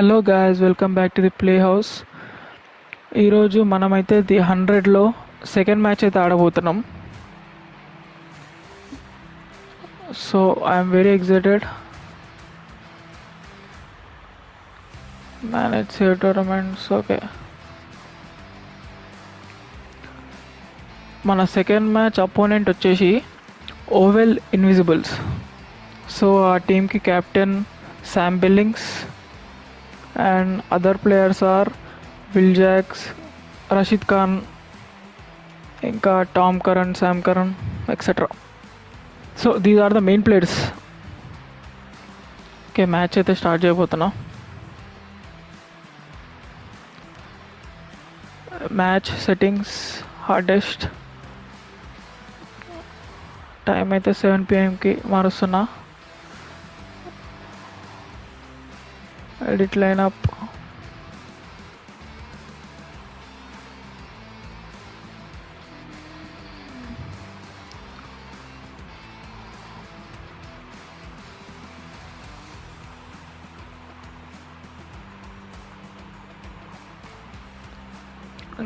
Hello guys, welcome back to the play house. ఈరోజు మనమైతే the 100లో సెకండ్ మ్యాచ్ అయితే ఆడబోతున్నాం. So I'm very excited. Manage save tournaments. Okay, మన second match opponent వచ్చేసి Oval Invincibles. So ఆ టీమ్కి captain Sam Billings and other players are Will Jacks, Rashid Khan, ఇంకా Tom Curran, Sam Curran, etcetera. So these are the main players. Okay, match అయితే start చేయబోతున్నా. Match settings hardest. Time అయితే 7 PM మారుస్తున్నా. Edit lineup.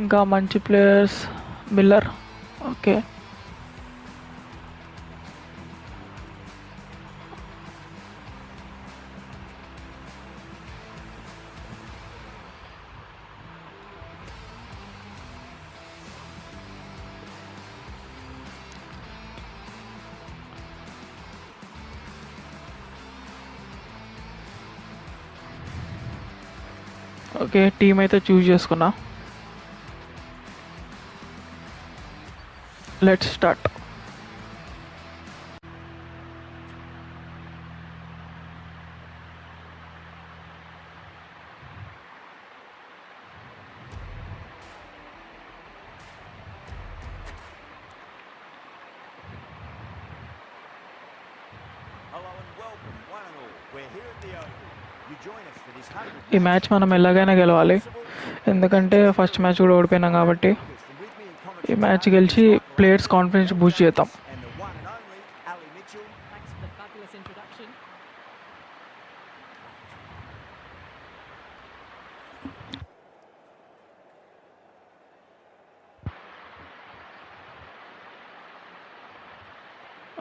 ఇంకా మంచి players Miller. Okay, okay team అయితే చూస్ చేసుకున్నా. Let's start. ఈ match మనం ఎలాగైనా గెలవాలి, ఎందుకంటే ఫస్ట్ మ్యాచ్ కూడా ఓడిపోయినాం కాబట్టి. ఈ మ్యాచ్ గెలిచి ప్లేయర్స్ కాన్ఫిడెన్స్ బూస్ట్ చేద్దాం.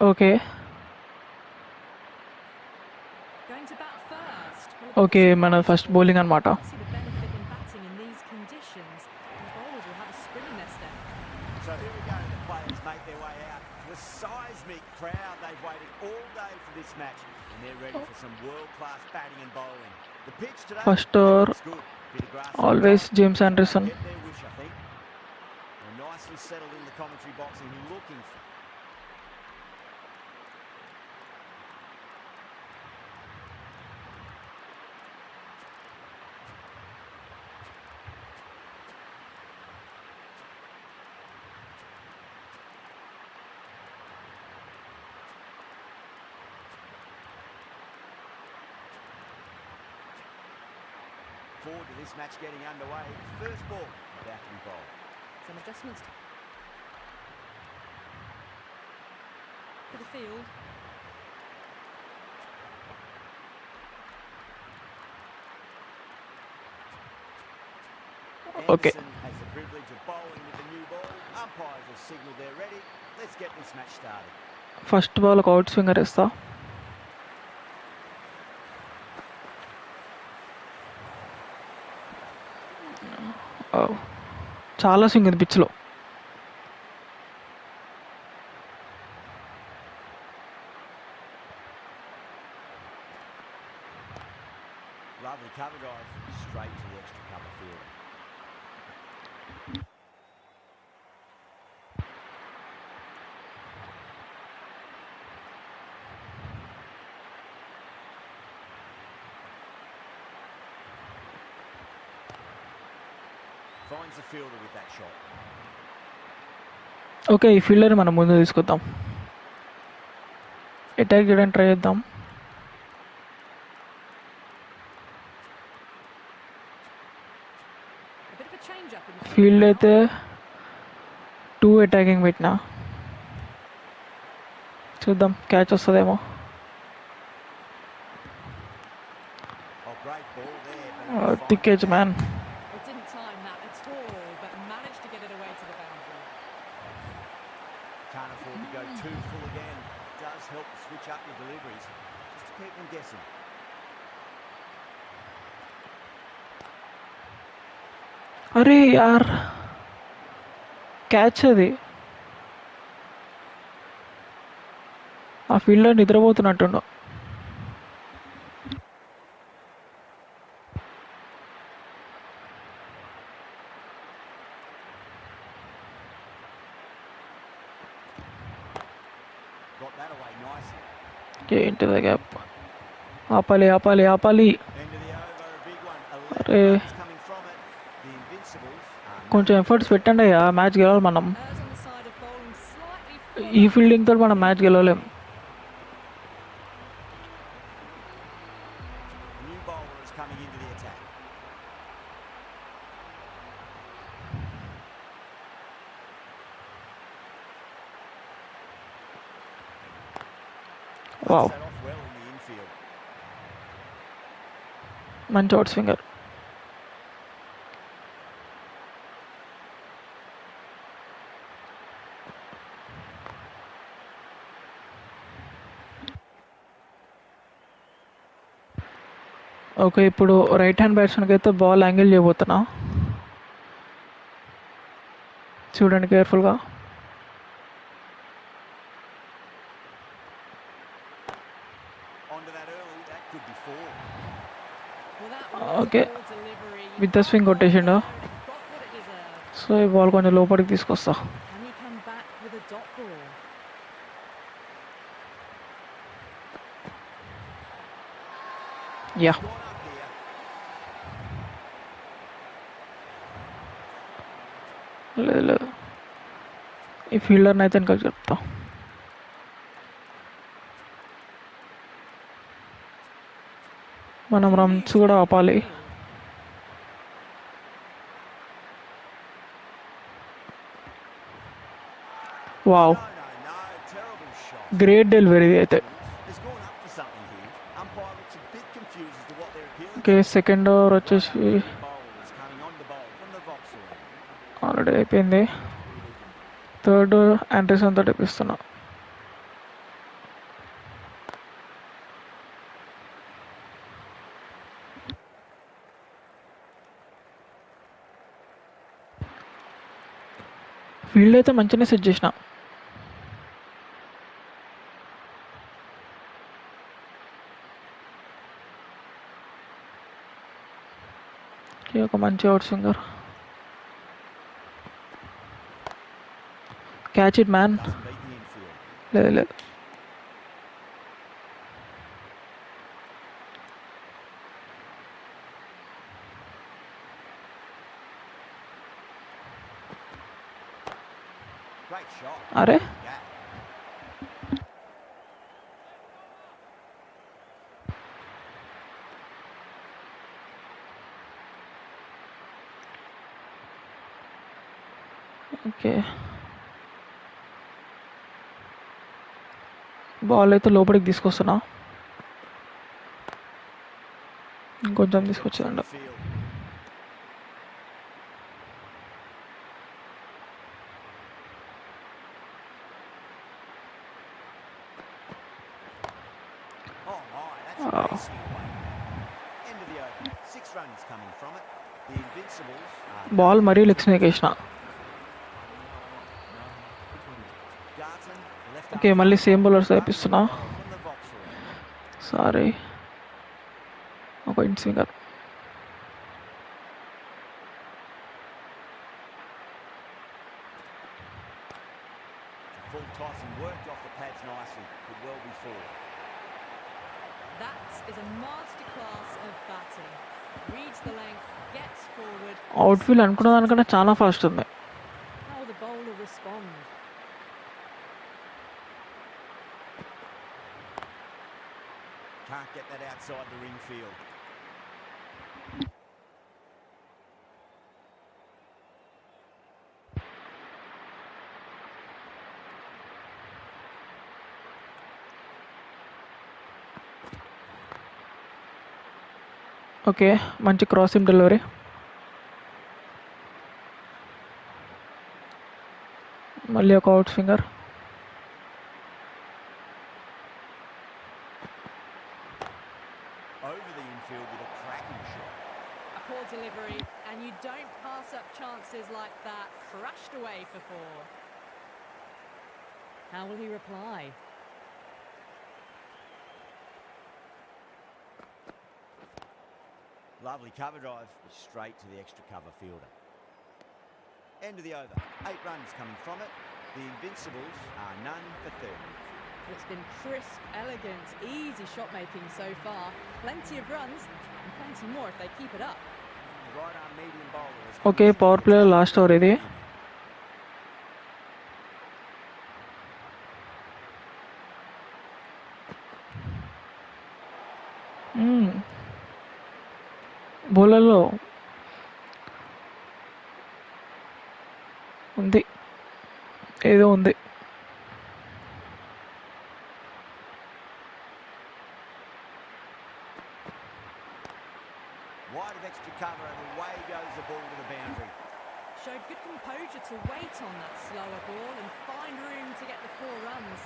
ఓకే ఓకే మన ఫస్ట్ బౌలింగ్ అనమాట. First over always James Anderson. Forward to this match getting underway. First ball about to be bowled. Some adjustments to the field. Okay. Anderson has the privilege of bowling with the new ball. Umpires have signalled they're ready. Let's get this match started. First ball ఒక out swinger ఇస్తా. చాలా swing ఉంది పిచ్లో. Lovely cover drive straight to the extra cover field. Finds the fielder with that shot. Okay, ఈ fielder మనం ముందు తీసుకొద్దాం. Attack చేయడానికి try చేద్దాం. ఫీల్డ్ అయితే 2 అటాకింగ్ పెట్టినా. చూద్దాం క్యాచ్ వస్తుందేమో. thick edge, man. Well, didn't time that at all, but managed to get it away to the boundary. Can't afford to go too full again. Does help to switch up your deliveries, just to keep them guessing. అరే యార్, catch అది. ఆ fielder నిద్రపోతున్నట్టుండు. Got that away nicely. ఏంటిది gap? ఆపాలి ఆపాలి ఆపాలి. End of the over, a big one. అరే 11 runs coming from it. The Invincibles are కొంచెం nothing ఎఫర్ట్స్ to పెట్టండి అయ్యా, మ్యాచ్ గెలవాలి మనం. Errs on the side of bowling slightly ఈ fuller. ఫీల్డింగ్ తోటి మనం మ్యాచ్ గెలవలేం. A new bowler is coming into the attack. Wow, Cuts that off well in the infield. మంచి అవుట్ స్వింగర్. ఓకే, ఇప్పుడు రైట్ హ్యాండ్ బ్యాట్స్మెన్కి అయితే ball angle చేయబోతున్నా. చూడండి కేర్ఫుల్గా. Onto that early, that could be four. Well, that was okay, poor delivery. You with the can't swing bowl కొట్టేసిండు. there, and it got what it deserved. So ఈ ball కొంచెం లోపలికి తీసుకొస్తా. Can he come back with a dot ball? Yeah, Gone up here. లేదు లేదు, ఈ ఫీల్డర్ని అయితే ఇంకా చెప్తా. మనం రన్స్ కూడా ఆపాలి. Wow, No, terrible shot. Great delivery అయితే. Has gone up for something here. Umpire looks a bit confused as to what they're appealing okay, for. Second over వచ్చేసి The bowl is coming on to bowl from the Vauxhall end. Already అయిపోయింది. Third Anderson తోటి ఇప్పిస్తున్నా. Field అయితే మంచిగానే set చేసిన. ఒక మంచి out swinger. Catch it man. Doesn't beat the infield. లేదు లేదు, Great shot. అరే Yeah. ఓకే, బాల్ అయితే లోపలికి తీసుకొస్తున్నా. ఇంకొంచెం From తీసుకొచ్చేదండి. the field. Oh my, that's Oh. racing away. End of the over. 6 runs coming from it. The Invincibles are ball మరీ leg స్నేక్ వేసిన. Garton left okay, arm మళ్ళీ fast same bowler, bowlers but వేపిస్తున్నా. with a bowl from the Vauxhall end. Sorry, ఒక in swinger. Full toss and worked off the pads nicely. Could well be four. That is a masterclass of batting. Reads the length, gets forward. Out field అనుకున్న దానికన్నా చాలా fast ఉంది. How will the bowler respond? Can't get that outside the ring field. Okay, మంచి crossing delivery. మళ్ళీ ఒక out swinger. Over the infield with a cracking shot. A poor delivery, and you don't pass up chances like that. Crushed away for 4. How will he reply? Lovely cover drive, straight to the extra cover fielder. End of the over. 8 runs coming from it. The Invincibles are none for 30. It's been crisp, elegant, easy shot making so far. Plenty of runs, and plenty more if they keep it up. Right arm medium bowler has okay, power play last over ఇది. బౌలర్లో ఉంది, ఏదో ఉంది. Wide of extra cover and away goes the ball to the boundary. Showed good composure to wait on that slower ball and find room to get the 4 runs.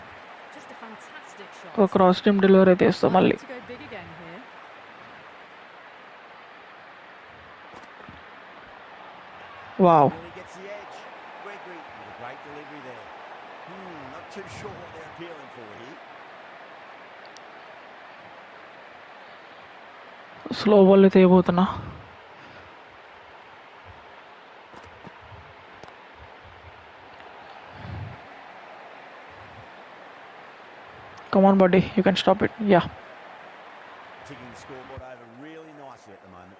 Just a fantastic shot. ఒక cross team delivery అయితే ఇస్తాం మళ్ళీ. Likely to go big again here. Wow, Really gets the edge. Gregory with a great delivery there. Not too sure what they're appealing for here. Slow ball అయితే వేయబోతున్నా. కమాన్ బడ్డీ, you can stop it. Yeah, Ticking the scoreboard over really nicely at the moment.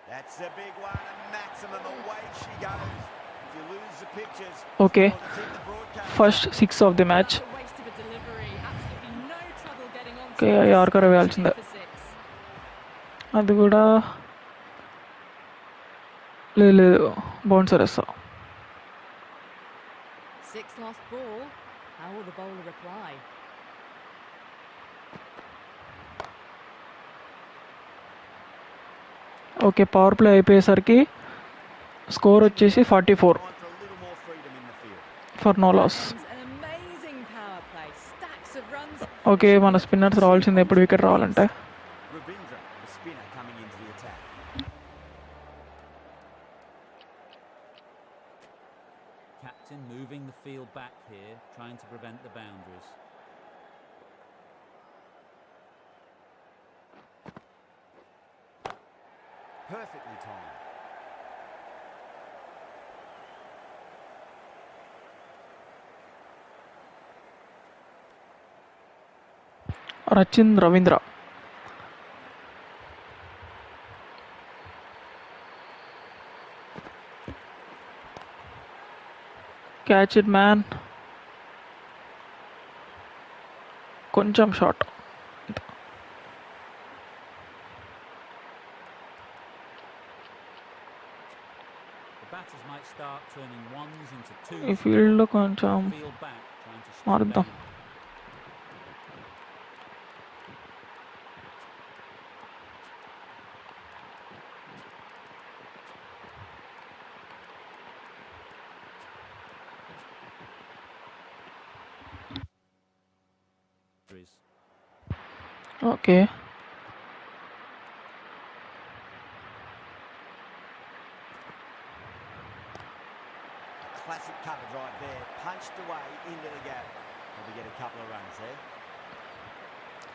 That's a big one, a maximum. Away she goes. If you lose the pictures, Okay. it's in the broadcast. First 6 of the match. That's a waste of a delivery. Absolutely no trouble getting on to Okay, it. Yorker వేయాల్సిందే. For 6. అది కూడా లేదు, లేదు, bouncer వేస్తా. 6 lost ball. How will the bowler reply? Okay, power play అయిపోయేసరికి score వచ్చేసి 44 Time for a little more freedom in the field. For no loss. Ends an amazing power play. Stacks of runs. Okay, మన spinners రావాల్సింది ఎప్పుడు wicket రావాలంటే. Ravindra, the spinner, coming into the attack. Captain moving the field back here, trying to prevent the boundaries. Perfectly timed. Rachin Ravindra. Catch it man. కొంచెం short. The batters might start turning ones into twos. ఈ ఫీల్డ్లో కొంచెం Field back, trying to stop మారుద్దాం. boundaries. Okay, Classic cover drive there. Punched away into the gap. Probably get a couple of runs there.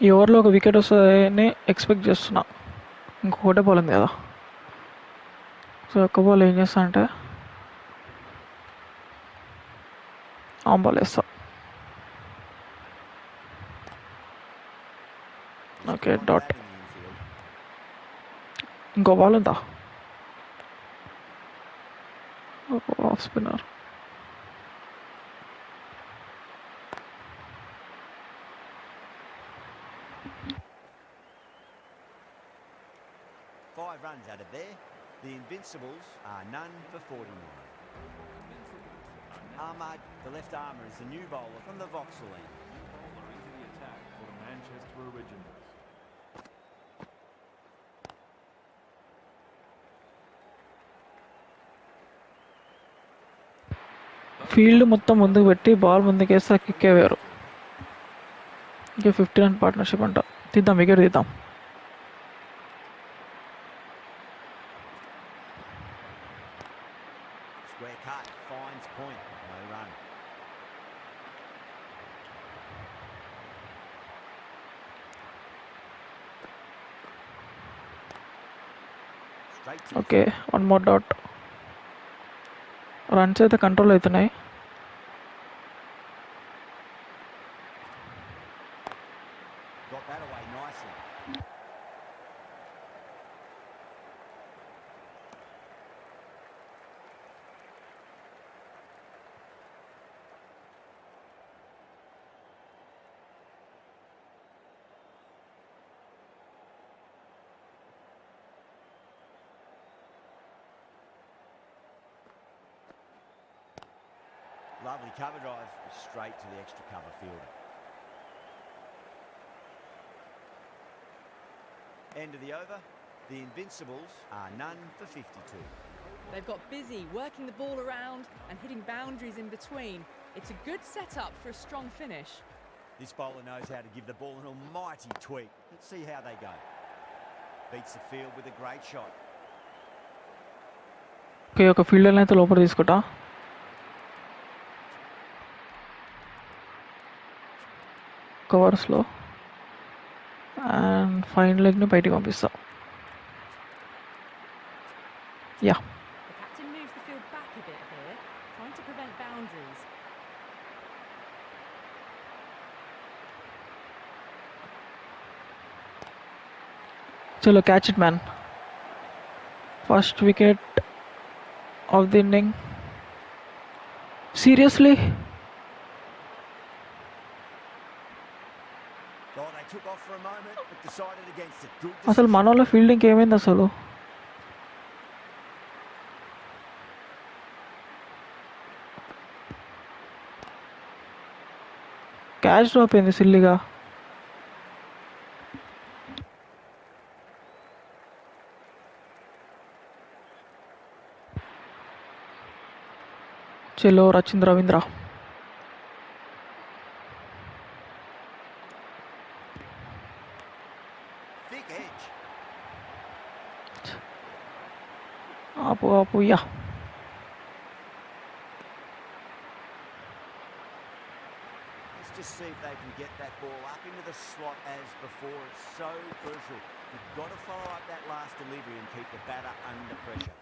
ఈ ఓవర్లో ఒక wicket వస్తుందని expect చేస్తున్నా. ఇంకొకటే ball ఉంది కదా, సో ఒక్క బాల్ ఏం చేస్తా అంటే ఆన్ బాల్ వేస్తా. Okay, On to dot. that in the infield. ఇంకో బాల్ ఉందా? Off spinner. 5 runs out of there. The Invincibles are none for 49. Ahmad, the left armour, is the new bowler from the Vauxhall end. Bowler into the attack for the Manchester Originals. Field మొత్తం ముందుకు పెట్టి ball ముందుకేస్తే కిక్కే వేరు. ఇంకా 50 run partnership అంట. తీద్దాం, wicket తీద్దాం. Square cut, finds point, no run. Straight to okay, 1 more dot. Runs అయితే కంట్రోల్ అవుతున్నాయి. got that away nicely. Lovely cover drive, straight to the extra cover fielder. End of the over. The Invincibles are none for 52. They've got busy working the ball around and hitting boundaries in between. It's a good setup for a strong finish. This bowler knows how to give the ball an almighty tweak. Let's see how they go. Beats the field with a great shot. Okay, ఒక ఫీల్డర్ని అయితే లోపల తీసుకుంటా. కవర్స్లో and fine లెగ్ని బయటికి పంపిస్తా. Yeah, The captain moves the field back a bit here, trying to prevent boundaries. చలో catch it man. First wicket of the inning. Seriously? Oh, they took off for a moment, but decided against it. Good అసలు decision. మన వాళ్ళ fielding ఏమైంది అసలు? Catch drop అయింది సిల్లిగా. చలో రచింద్ర Ravindra. Thick edge. ఆపు ఆపు. Yeah, Let's just see if they can get that ball up into the slot as before. It's so crucial. You've got to follow up that last delivery and keep the batter under pressure.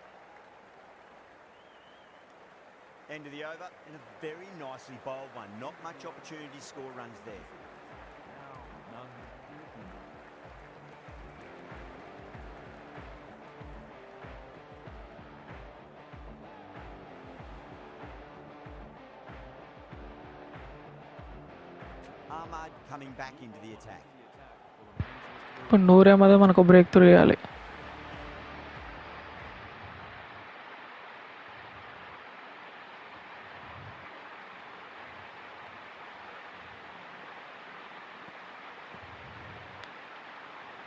End of the over, and a very nicely bowled one. Not much opportunity to score runs there. None. Ahmad coming back into the attack. ఇప్పుడు నూరేమదే మనకు break through చేయాలి.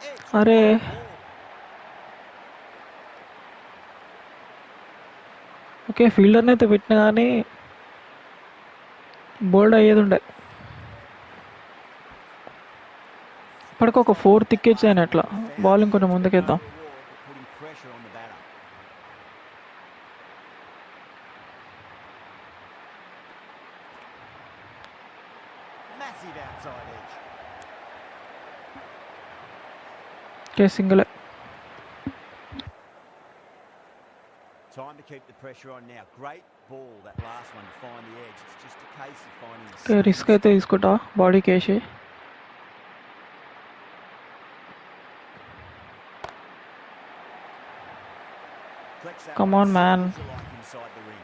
Edge. అరే, okay ఫీల్డర్ని అయితే పెట్టినా కానీ బోల్డ్ అయ్యేది ఉండే. ఇప్పటికి ఒక 4 వికెట్స్ అయినా అట్లా. బౌలింగ్ కొంచెం ముందుకేద్దాం. Putting pressure on the batter. Massive outside edge. Okay, single. Time to keep the pressure on now. Great ball, that last one, to find the edge. It's just a case of finding the okay, same risk అయితే తీసుకుంటా బాడీకి వేసి. Flex that Come one, on, see man. what you like inside the ring.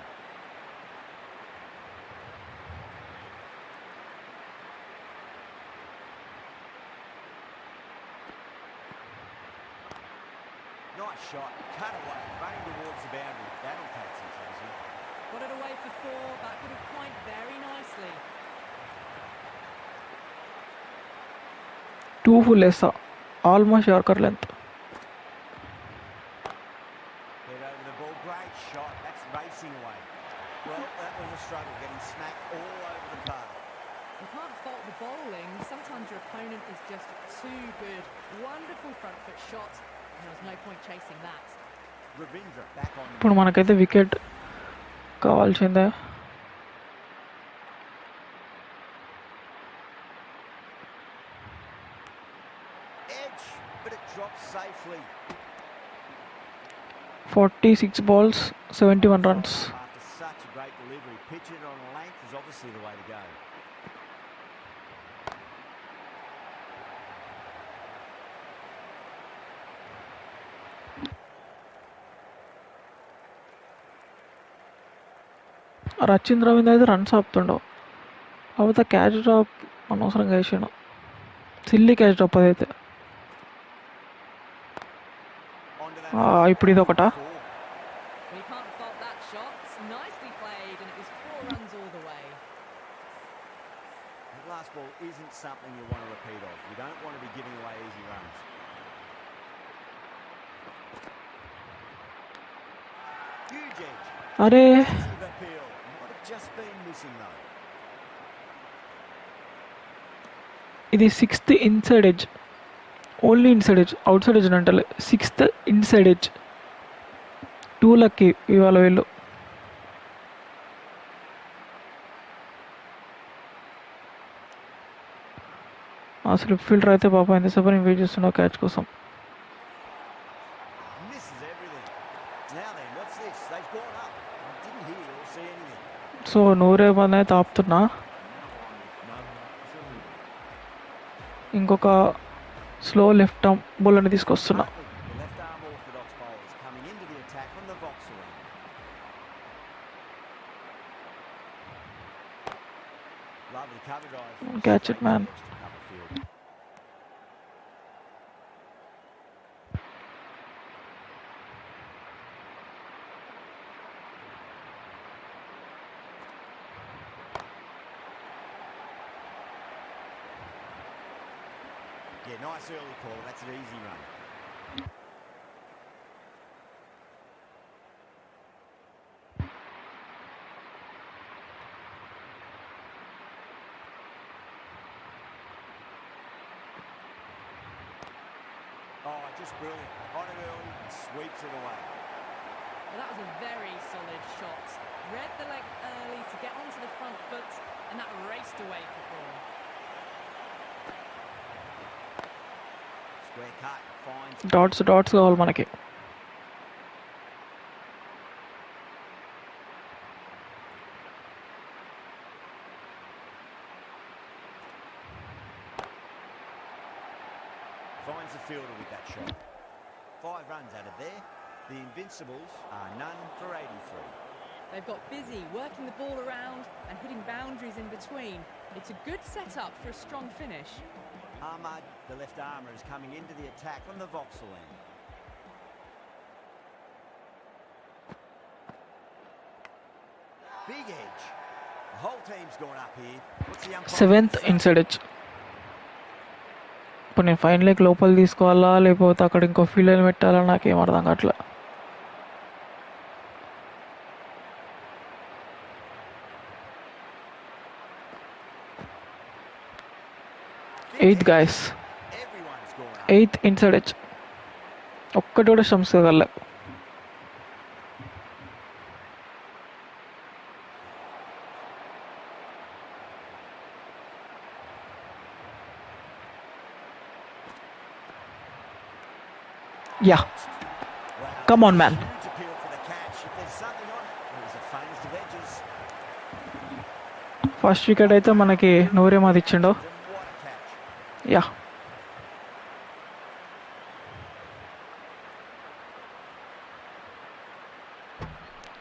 Nice shot. Cut away. Running towards the boundary. That'll take some chasing. Got it away for 4. Backward of point very nicely. 2 full essa, almost Yorker length. Head over the ball. Great shot. That's racing away. Well, that was a struggle getting smacked all over the park. You can't fault the bowling. Sometimes your opponent is just too good. Wonderful front foot shot. There was no point chasing that. Ravindra back on. ఇప్పుడు మనకైతే wicket కావాల్సిందే. Edge, but it drops safely. 46 balls, 71 runs. After such a great delivery, pitch it on length is obviously the way to go. Rachin Ravindra అయితే runs ఆపుతుండవు, కాకపోతే catch drop అనవసరంగా వేసాడు. Silly catch drop అదైతే. Onto that. ఇప్పుడు ఇది ఒకటా? Four. Well, you can't fault that shot. Nicely played, and it was 4 runs all the way. That last ball isn't something you want to repeat of. You don't want to be giving away easy runs. Huge edge. అరే Massive appeal. Might have just been missing though. ఇది 6th inside edge, only inside edge, out side edge అంటే 6th inside edge. 2 lucky ఇవాళ వీళ్ళు. ఆ slip fielder అయితే పాపం ఎంతసేపు నేను వెయిట్ చేస్తున్నావు క్యాచ్ కోసం. Misses everything. Now then, what's this? They've gone up. I didn't hear or see anything. So 100 మంది అయితే ఆపుతున్నా. ఇంకొక స్లో లెఫ్ట్ ఆర్మ్ బౌలర్ని తీసుకొస్తున్నా. The left arm orthodox bowlers coming into the attack from the Vauxhall end. Lovely cover drive. Catch it, man. Straight to cover field. Yeah, nice early call. That's an easy run. Oh, just brilliant. On it early and sweeps it away. Well, that was a very solid shot. Read the leg early to get onto the front foot, and that raced away for 4. Square cut. Finds. Dots కావాలి మనకి. Finds the fielder with that shot. 5 runs out of there. The Invincibles are none for 83. They've got busy working the ball around and hitting boundaries in between. It's a good setup for a strong finish. Ahmad, the left armour, is coming into the attack from the Vauxhall end. Big edge. The whole team's gone up here. What's the umpire 7th say? Inside edge. ఇప్పుడు నేను fine leg లోపల తీసుకోవాలా లేకపోతే అక్కడ ఇంకో field పెట్టాలా నాకేం అర్థం కావట్లే. Big 8th edge. guys, Everyone's gone up. 8th inside edge. ఒక్కటి కూడా స్టంప్స్ కదలే. Yeah, Wow, come on, man. huge appeal for the catch. If there's something on it, it was the finest of edges. First wicket అయితే మనకి నూరేమాది ఇచ్చిండు. And what a catch. Yeah,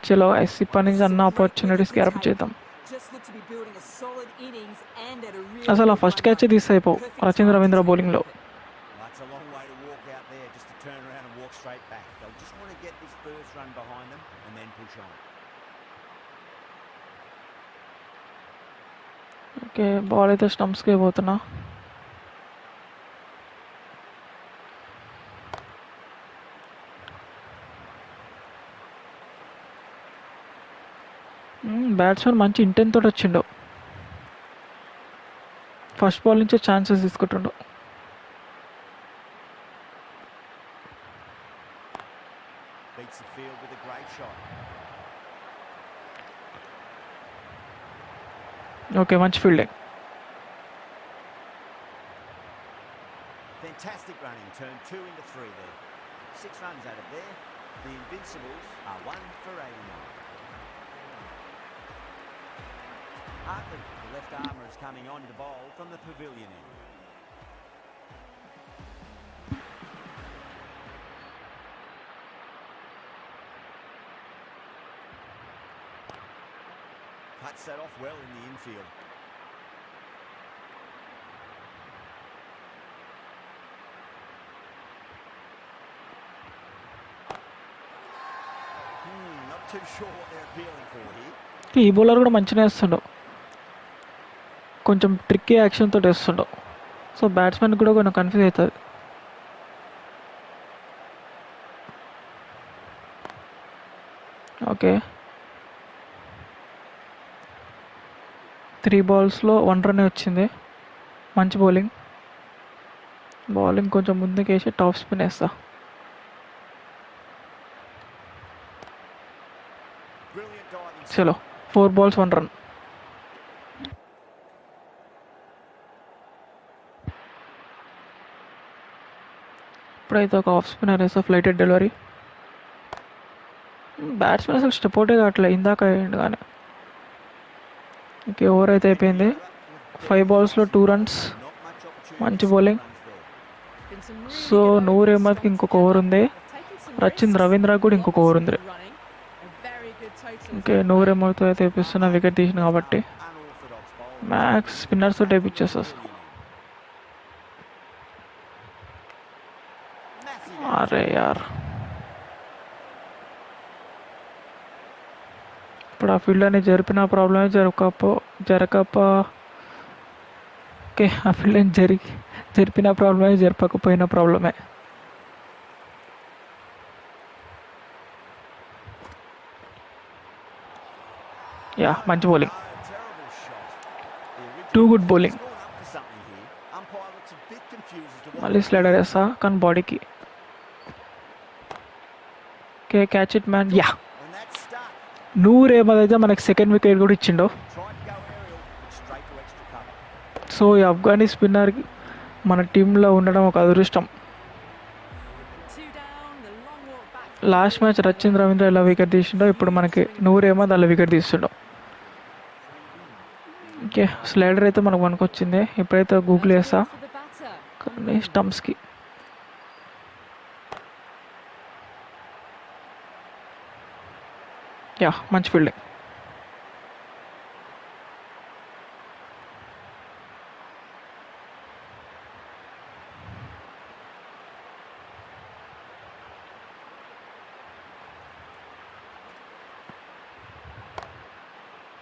చలో guys ఇప్పటి నుంచి అన్న ఆపర్చునిటీస్ గ్యాప్ చేద్దాం. Just looked to be building a solid innings and at a really అసలు ఆ good first run catch rate. తీసి అయిపోవు Perfect రచీంద్ర time Ravindra to take బౌలింగ్లో. the wicket. That's a long way to walk out there just to turn around and walk straight back. Okay, ball అయితే స్టంప్స్కి పోతున్నా. Batsmen మంచి intent తోటి వచ్చిండు. First ball నుంచే ఛాన్సెస్ తీసుకుంటుండు. Beats the field with a great shot. Okay, మంచి fielding. Fantastic running, turned 2 into 3 there. 6 runs out of there. The Invincibles are 1 for 89. Hartley, the left armour, is coming on to bowl from the pavilion end. Cuts that off well in the infield. Not too sure what they're appealing for here. ఈ bowler కూడా మంచిగా వేస్తుండు, కొంచెం tricky action తోటి వేస్తుండు. So batsmen కూడా కొంచెం confuse అవుతుంది. Okay, 3 balls-లో 1 run వచ్చింది. మంచి బౌలింగ్ కొంచెం ముందుకేసి టాప్ స్పిన్ వేస్తా. Brilliant diving. చలో, 4 balls 1 run. ఇప్పుడైతే ఒక ఆఫ్ స్పిన్నర్ వేస్తా, ఫ్లైటెడ్ డెలివరీ. బ్యాట్స్మెన్ అసలు స్టెప్ అవుటే కావట్లేదు, ఇందాక అయ్యిండు కానీ. ఓకే, ఓవర్ అయితే అయిపోయింది. 5 balls-లో 2 runs. Not much opportunity. మంచి bowling. Been some really so good overs Noor అహ్మద్కి strung ఇంకొక together. ఓవర్ ఉంది. They've taken some Rachin risks. రవీంద్రకి కూడా ఇంకొక ఓవర్ ఉంది. Lots of good running. A very good total okay, for Noor them. అహ్మద్తో అయితే వేపిస్తున్నా, వికెట్ తీసిన కాబట్టి. Unorthodox bowling. మ్యాక్స్ స్పిన్నర్స్ తోటి వేపించేస్తా. Massive. అరే యార్, ఇప్పుడు ఆ ఫీల్డర్ని జరిపిన ప్రాబ్లమే, ఓకే, ఆ ఫీల్డర్ని జరిపిన ప్రాబ్లమే, జరపకపోయిన ప్రాబ్లమే. యా, మంచి bowling. Terrible shot. The two original good bowling. has gone up for something here. Umpire looks a bit confused as to what మళ్ళీ స్లైడర్ వేస్తా, కానీ బాడీకి. Okay, catch it man. Yeah, and that's stuck. Noor Ahmad అయితే మనకి second wicket కూడా ఇచ్చిండు. Tried to go aerial, but straight to extra cover. So ఈ Afghani spinner మన టీంలో ఉండడం ఒక అదృష్టం. 2 down, the long walk back. Last match Rachin Ravindra ఎలా వికెట్ తీసిండో, ఇప్పుడు మనకి నూర్ అహ్మద్ అలా వికెట్ తీస్తుండో. ఓకే, స్లైడర్ అయితే మనకు పనికొచ్చింది. ఇప్పుడైతే గూగుల్ వేస్తా, For the batter. కానీ స్టంప్స్కి. యా, మంచి fielding.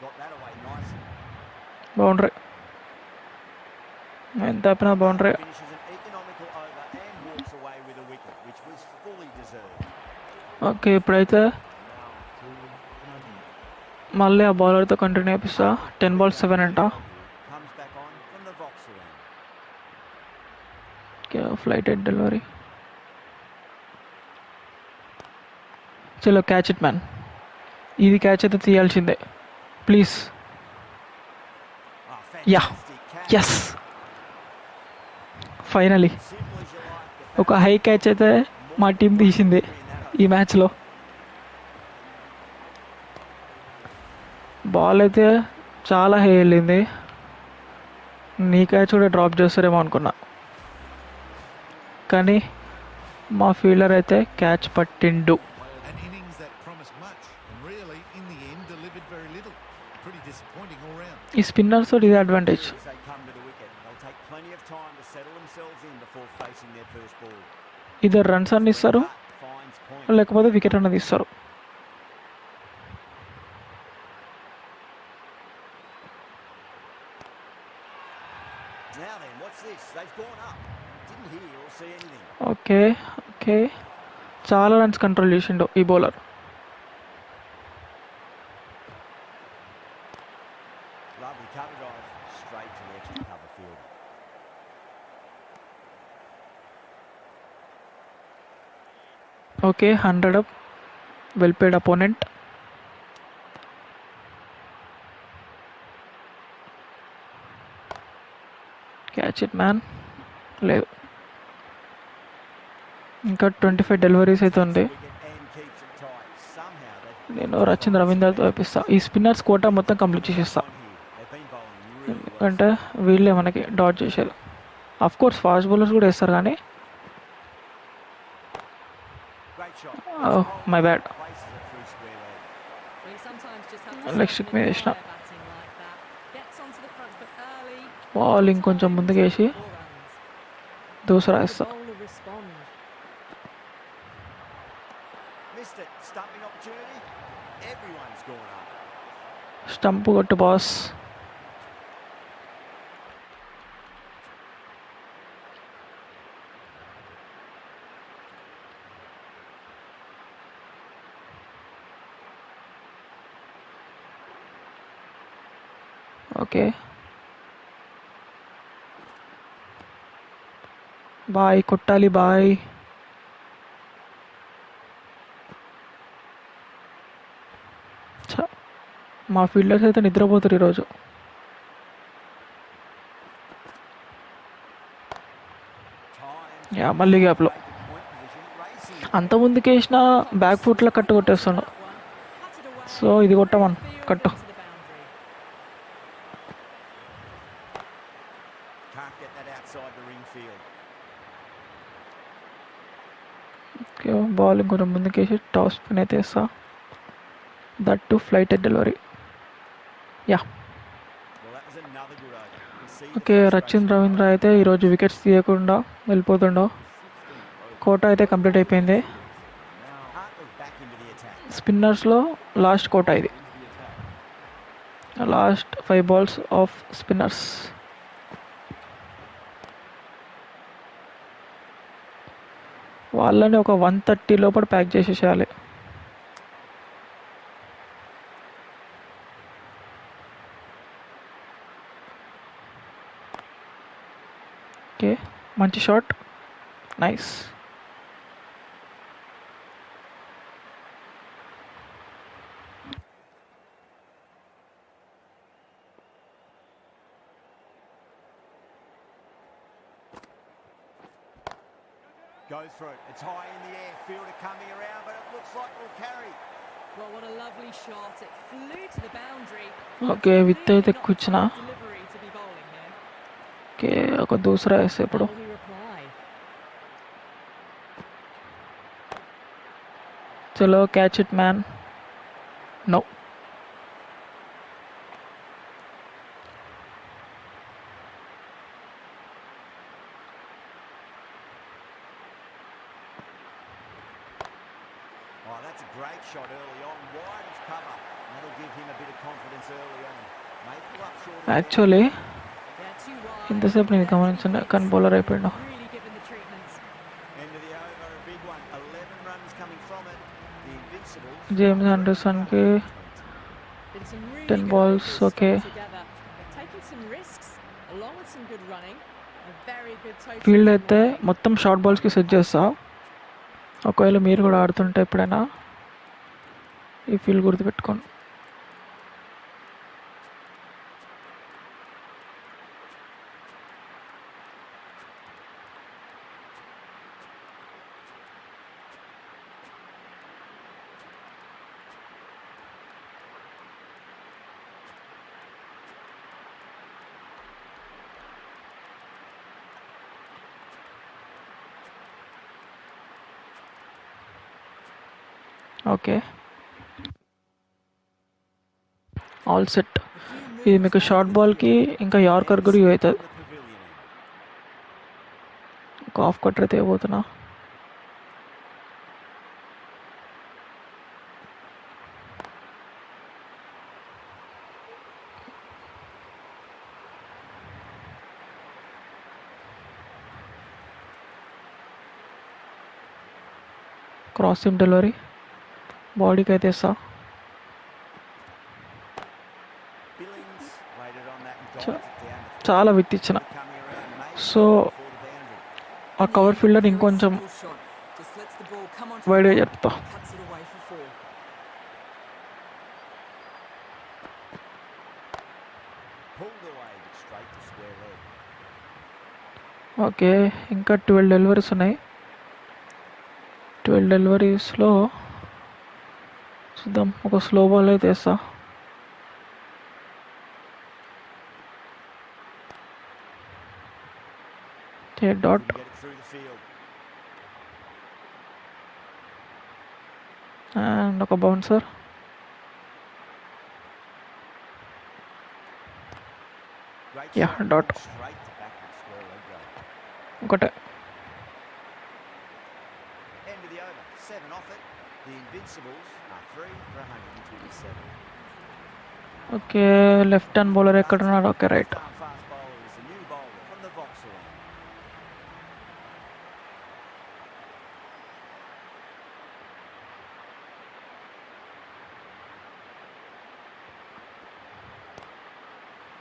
Got that away nicely. Boundary, ఎంత ఆపినా boundary. Finishes an economical over and walks away with a wicket, which was fully deserved. Okay, ఇప్పుడైతే మళ్ళీ ఆ బౌలర్తో కంటిన్యూ అయిపిస్తా. 10 balls 7 అంట. Comes back on from the Vauxhall end. Okay, flighted delivery. చలో, catch it man. ఇది catch అయితే తీయాల్సిందే, please. Oh, Yeah. fantastic catch. Yes, finally Simple as you like. ఒక high catch అయితే మా టీం తీసింది ఈ మ్యాచ్లో. బాల్ అయితే చాలా హై వెళ్ళింది. నీ క్యాచ్ కూడా డ్రాప్ చేస్తారేమో అనుకున్నా, కానీ మా ఫీల్డర్ అయితే catch పట్టిండు. An innings that promised much and really, in the end, delivered very little. Pretty disappointing all round. ఈ స్పిన్నర్స్ ఇది advantage. As they come to the wicket, they'll take plenty of time to settle themselves in before facing their first ball. ఇద్దరు runs అన్ని ఇస్తారు, Finds point. లేకపోతే wicket అన్నది ఇస్తారు. Now then, what's this? They've gone up. Didn't hear or see anything. Okay okay, చాలా runs control చేసిండు ఈ bowler. Lovely cover drive. Straight to the extra cover field. Okay, 100 up, well paid opponent. Catch it man. లేదు, ఇంకా 25 deliveries అయితే ఉంది. Wicket and keeps it tight. Somehow they've నేను రచింద్ర రవీందర్తో వేపిస్తా. ఈ spinners quota మొత్తం కంప్లీట్ చేసేస్తా, on here. They've been bowling really well. ఎందుకంటే వీళ్ళే మనకి డాట్ చేసేది. అఫ్ కోర్స్ ఫాస్ట్ బౌలర్స్ కూడా వేస్తారు కానీ Great shot. My bad. Places it through square leg. Well, you sometimes just have to Leg stop stick and మీద admire వేసిన. batting like that. Gets onto the front foot early. Ball ఇంకొంచెం ముందుకు వేసి 4 runs. దూసరా The వేస్తా. bowler respond. Missed it. Stumping opportunity. Everyone's gone up. Stump కొట్టు boss. Okay bye, కొట్టాలి bye. మా fielders అయితే నిద్రపోతారు ఈరోజు. Time. యా, మళ్ళీ గ్యాప్లో Point position. Racing. అంత ముందుకు వేసిన బ్యాక్ ఫుట్లో కట్టు కొట్టేస్తాడు. Cut it away. సో ఇది కొట్టమను, Field కట్టు. into the boundary. Can't get that outside the ring field. Okay, ball ఇంకొంచెం ముందుకేసి టాస్ స్పిన్ అయితే వేస్తా. That to flight delivery. Yeah, Well, that was another good over. You can see the okay. frustration Rachin Ravindra growing. అయితే ఈరోజు wickets తీయకుండా వెళ్ళిపోతుండో. కోట అయితే complete అయిపోయింది. Hartley back into the attack. స్పిన్నర్స్లో లాస్ట్ కోట ఇది. లాస్ట్ 5 balls ఆఫ్ స్పిన్నర్స్. వాళ్ళని ఒక 130 లోపల ప్యాక్ చేసేసేయాలి. ఓకే, మంచి shot, nice. Goes for it. It's high in the air. Fielder coming around, but it looks like it'll carry. Well, what a lovely shot. It flew to the boundary. Okay, with అయితే కూర్చున్నా. Delivery to be bowling here. Okay, ఒక దూసరా వేస్తే ఇప్పుడు. How will he reply? చలో, catch it man. No. Oh, that's a great shot early on. Wide of cover. That'll give him a bit of confidence early on. May pull up short of the actually Yeah, too wide. ఇంతసేపు నేను గమనించిన కానీ bowler అయిపోయాడు. Really given the treatment. end of the over. A big one. 11 runs coming from it. The Invincibles. James ఆండర్సన్కి Been some really 10 good balls, overs okay. together. They've taken some risks along with some good running. A very good total. Field అయితే మొత్తం short బాల్స్కి set చేస్తా. ఒకవేళ మీరు కూడా ఆడుతుంటే ఎప్పుడైనా ఈ ఫీల్డ్ గుర్తుపెట్టుకోండి. Okay, all set. ఇది మీకు షార్ట్ బాల్కి ఇంకా యార్కర్ కూడా యూజ్ అవుతుంది. The pavilion end. ఒక హాఫ్ కట్టర్ అయితే ఇవ్వబోతున్నా. క్రాస్ సిమ్ డెలివరీ బాడీకి అయితే ఇస్తా. Billings waited on that and చ- guides it down the field. చాలా విత్ ఇచ్చిన. Sort of coming around maybe so before the boundary. ఆ In the cover end, fielder very ఇంకొంచెం simple shot. Just lets the ball come onto the వైడ్గా block జరుపుతా. and cuts it away for 4. Pulled away but straight to square leg. Okay, ఇంకా 12 deliveries ఉన్నాయి. 12 డెలివరీస్లో చూద్దాం, ఒక slow ball అయితే వేస్తా. Dot Couldn't get it through the field. And ఒక bouncer. Great Yeah, shot. dot. Pulled straight to backward square leg though. ఒకటే. End of the over. 7 off it. The Invincibles are 3 for 127. Okay, left hand bowler ఎక్కడ ఉన్నాడు? Okay, right. Left-arm fast bowler is the new bowler from the Vauxhall end.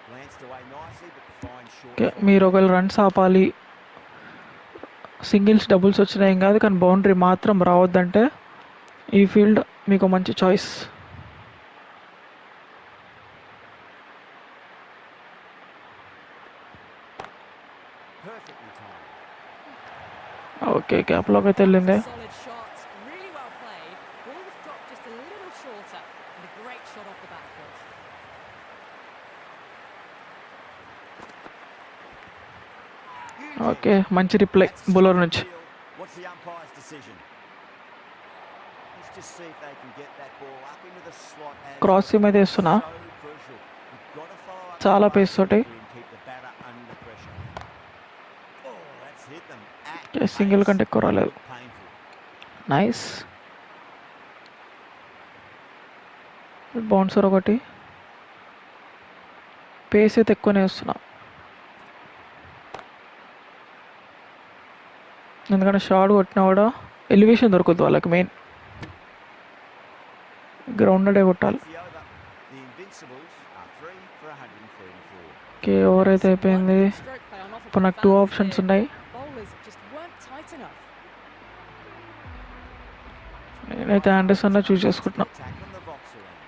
Glanced away nicely, but fine short. Okay, form. మీరు ఒకవేళ runs ఆపాలి, singles doubles వచ్చినా ఏం కాదు, కానీ boundary మాత్రం రావద్దంటే ఈ ఫీల్డ్ మీకు మంచి చాయిస్. Perfectly timed. ఓకే, గ్యాప్లోకి అయితే వెళ్ళింది. Solid shot, really well played. Ball was dropped just a little shorter, and a great shot off the back foot. Okay, మంచి reply That's the bowler shot నుంచి. field. What's the umpire's decision? Let's just see if they can get that ball up into the slot as Cross him అయితే before. ఇస్తున్నా. So crucial. You've got to follow up చాలా the pace last తోటి. delivery and keep the batter under pressure. Oh, that's hit them at Okay, single pace. కంటే ఎక్కువ రాలేదు. Painful. Nice. Bouncer ఒకటి. Face అయితే ఎక్కువనే వస్తున్నా, ఎందుకంటే షార్ట్ కొట్టినా కూడా ఎలివేషన్ దొరుకుద్ది వాళ్ళకి. మెయిన్ గ్రౌండెడే కొట్టాలి. That's the over. The Invincibles are 3 for 134. Okay, over అయితే Some అయిపోయింది. wonderful stroke play on offer ఇప్పుడు for నాకు 2 fans ఆప్షన్స్ here. ఉన్నాయి. Bowlers just weren't tight enough. నేనైతే ఆండర్సన్ చూస్ చేసుకుంటున్నా. Attack from the Vauxhall end.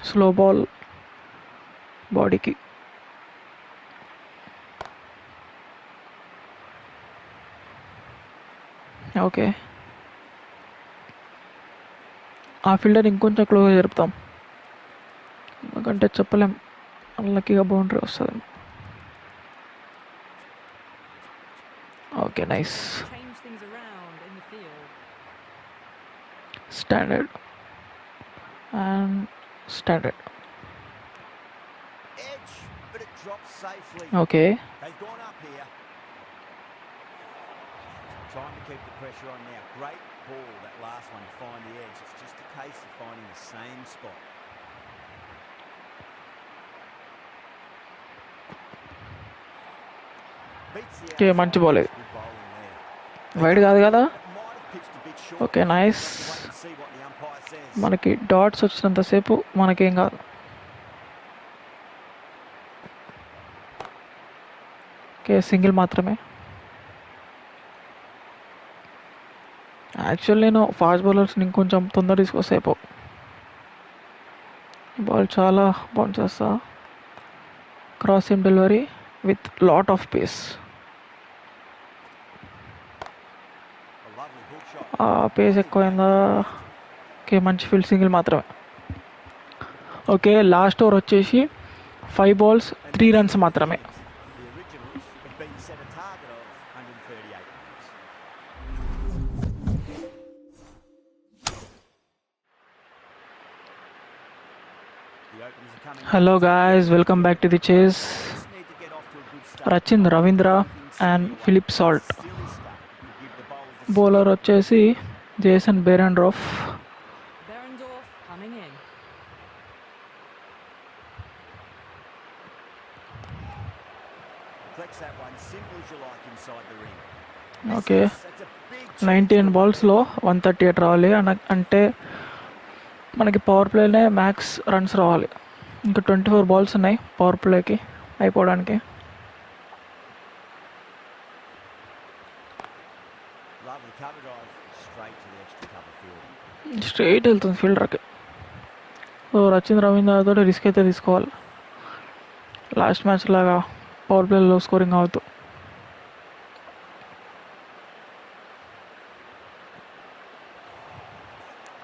Slow ball బాడీకి. Okay, ఆ fielder ఇంకొంచెం క్లోజ్ జరుపుతాం, ఎందుకంటే చెప్పలేం అన్లక్కీగా బౌండరీ వస్తుంది. Okay, nice. Change things around in the field. Standard and standard. Edge, but it drops safely. Okay, They've gone up here. Time to keep the pressure on now. Great ball, that last one, to find the edge. It's just a case of finding the same spot. Beats the Okay, మంచి outside ball edge. ఇది. Good bowling there. Wide కాదు కదా. It might have pitched a bit short. Okay, nice. We'll have to wait and see what the umpire says. మనకి dots వచ్చినంతసేపు మనకేం కాదు. Okay, single మాత్రమే. Actual నేను ఫాస్ట్ బౌలర్స్ని ఇంకొంచెం తొందర తీసుకొస్తే అయిపో. బాల్ చాలా బౌన్స్ చేస్తా. Cross seam delivery with lot of pace. A lovely hook shot. ఆ పేస్ ఎక్కువైందా? ఓకే, మంచి ఫీల్డ్, సింగిల్ మాత్రమే. ఓకే, లాస్ట్ ఓవర్ వచ్చేసి 5 balls 3 runs మాత్రమే. The originals have been set a target of 138 runs. The openers are coming. Hello guys, welcome back to the చేస్. Just need to get off to a good start. Rachin Ravindra and Philip Salt. Silly stuff to give the bowlers a bowler వచ్చేసి Jason Behrendorff. Berendorf coming in. flex that one simple as you like inside the ring. Okay, That's a big chance 19 to win బాల్స్లో there. 138 రావాలి అంటే మనకి power ప్లేనే max runs రావాలి. ఇంకా 24 balls ఉన్నాయి power ప్లేకి అయిపోవడానికి. Lovely cover drive straight to the extra cover field. Straight వెళ్తుంది ఫీల్డర్కి. So Rachin రవీంద్రతో risk అయితే తీసుకోవాలి, లాస్ట్ మ్యాచ్ లాగా పవర్ ప్లేలో స్కోరింగ్ అవుతూ.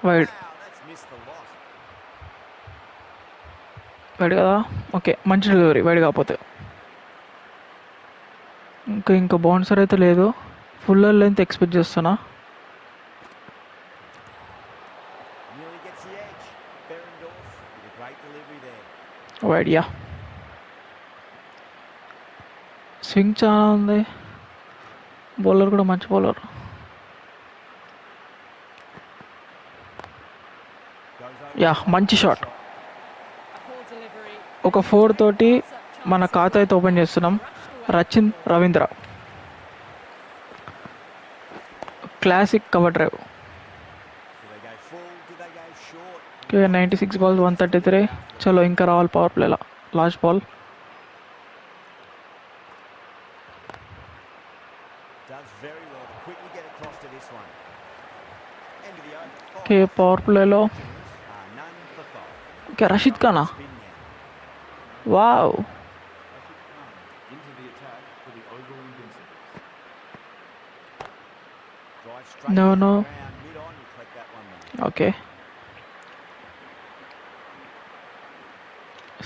Wide Wow, that's missed the lot. Wide కదా, ఓకే మంచి డెలివరీ వైడ్ కాకపోతే. ఇంకా బౌన్సర్ అయితే లేదు, ఫుల్ లెంత్ ఎక్స్పెక్ట్ చేస్తున్నా. Nearly gets the edge. Berendorf with a great delivery there. Wide yeah, swing చాలా ఉంది, బౌలర్ కూడా మంచి bowler. Goes over yeah, the top మంచి of the shot. shot. A poor delivery. ఒక 4 తోటి మన ఖాతా అయితే ఓపెన్ చేస్తున్నాం. Rachin Ravindra classic cover drive. Do they go full? Do they go short? Okay, 96 balls 133. చలో ఇంకా రావాలి పవర్ ప్లేలో. Last ball. Does very well to quickly get across to this one. End of the over. Okay, power ప్లేలో None for five. Okay Rashid ఖానా. Spin now. Wow, Rashid Khan into the attack for the Oval Invincibles. Drive straight No, down no. the ground. Mid on. You collect that one there. Okay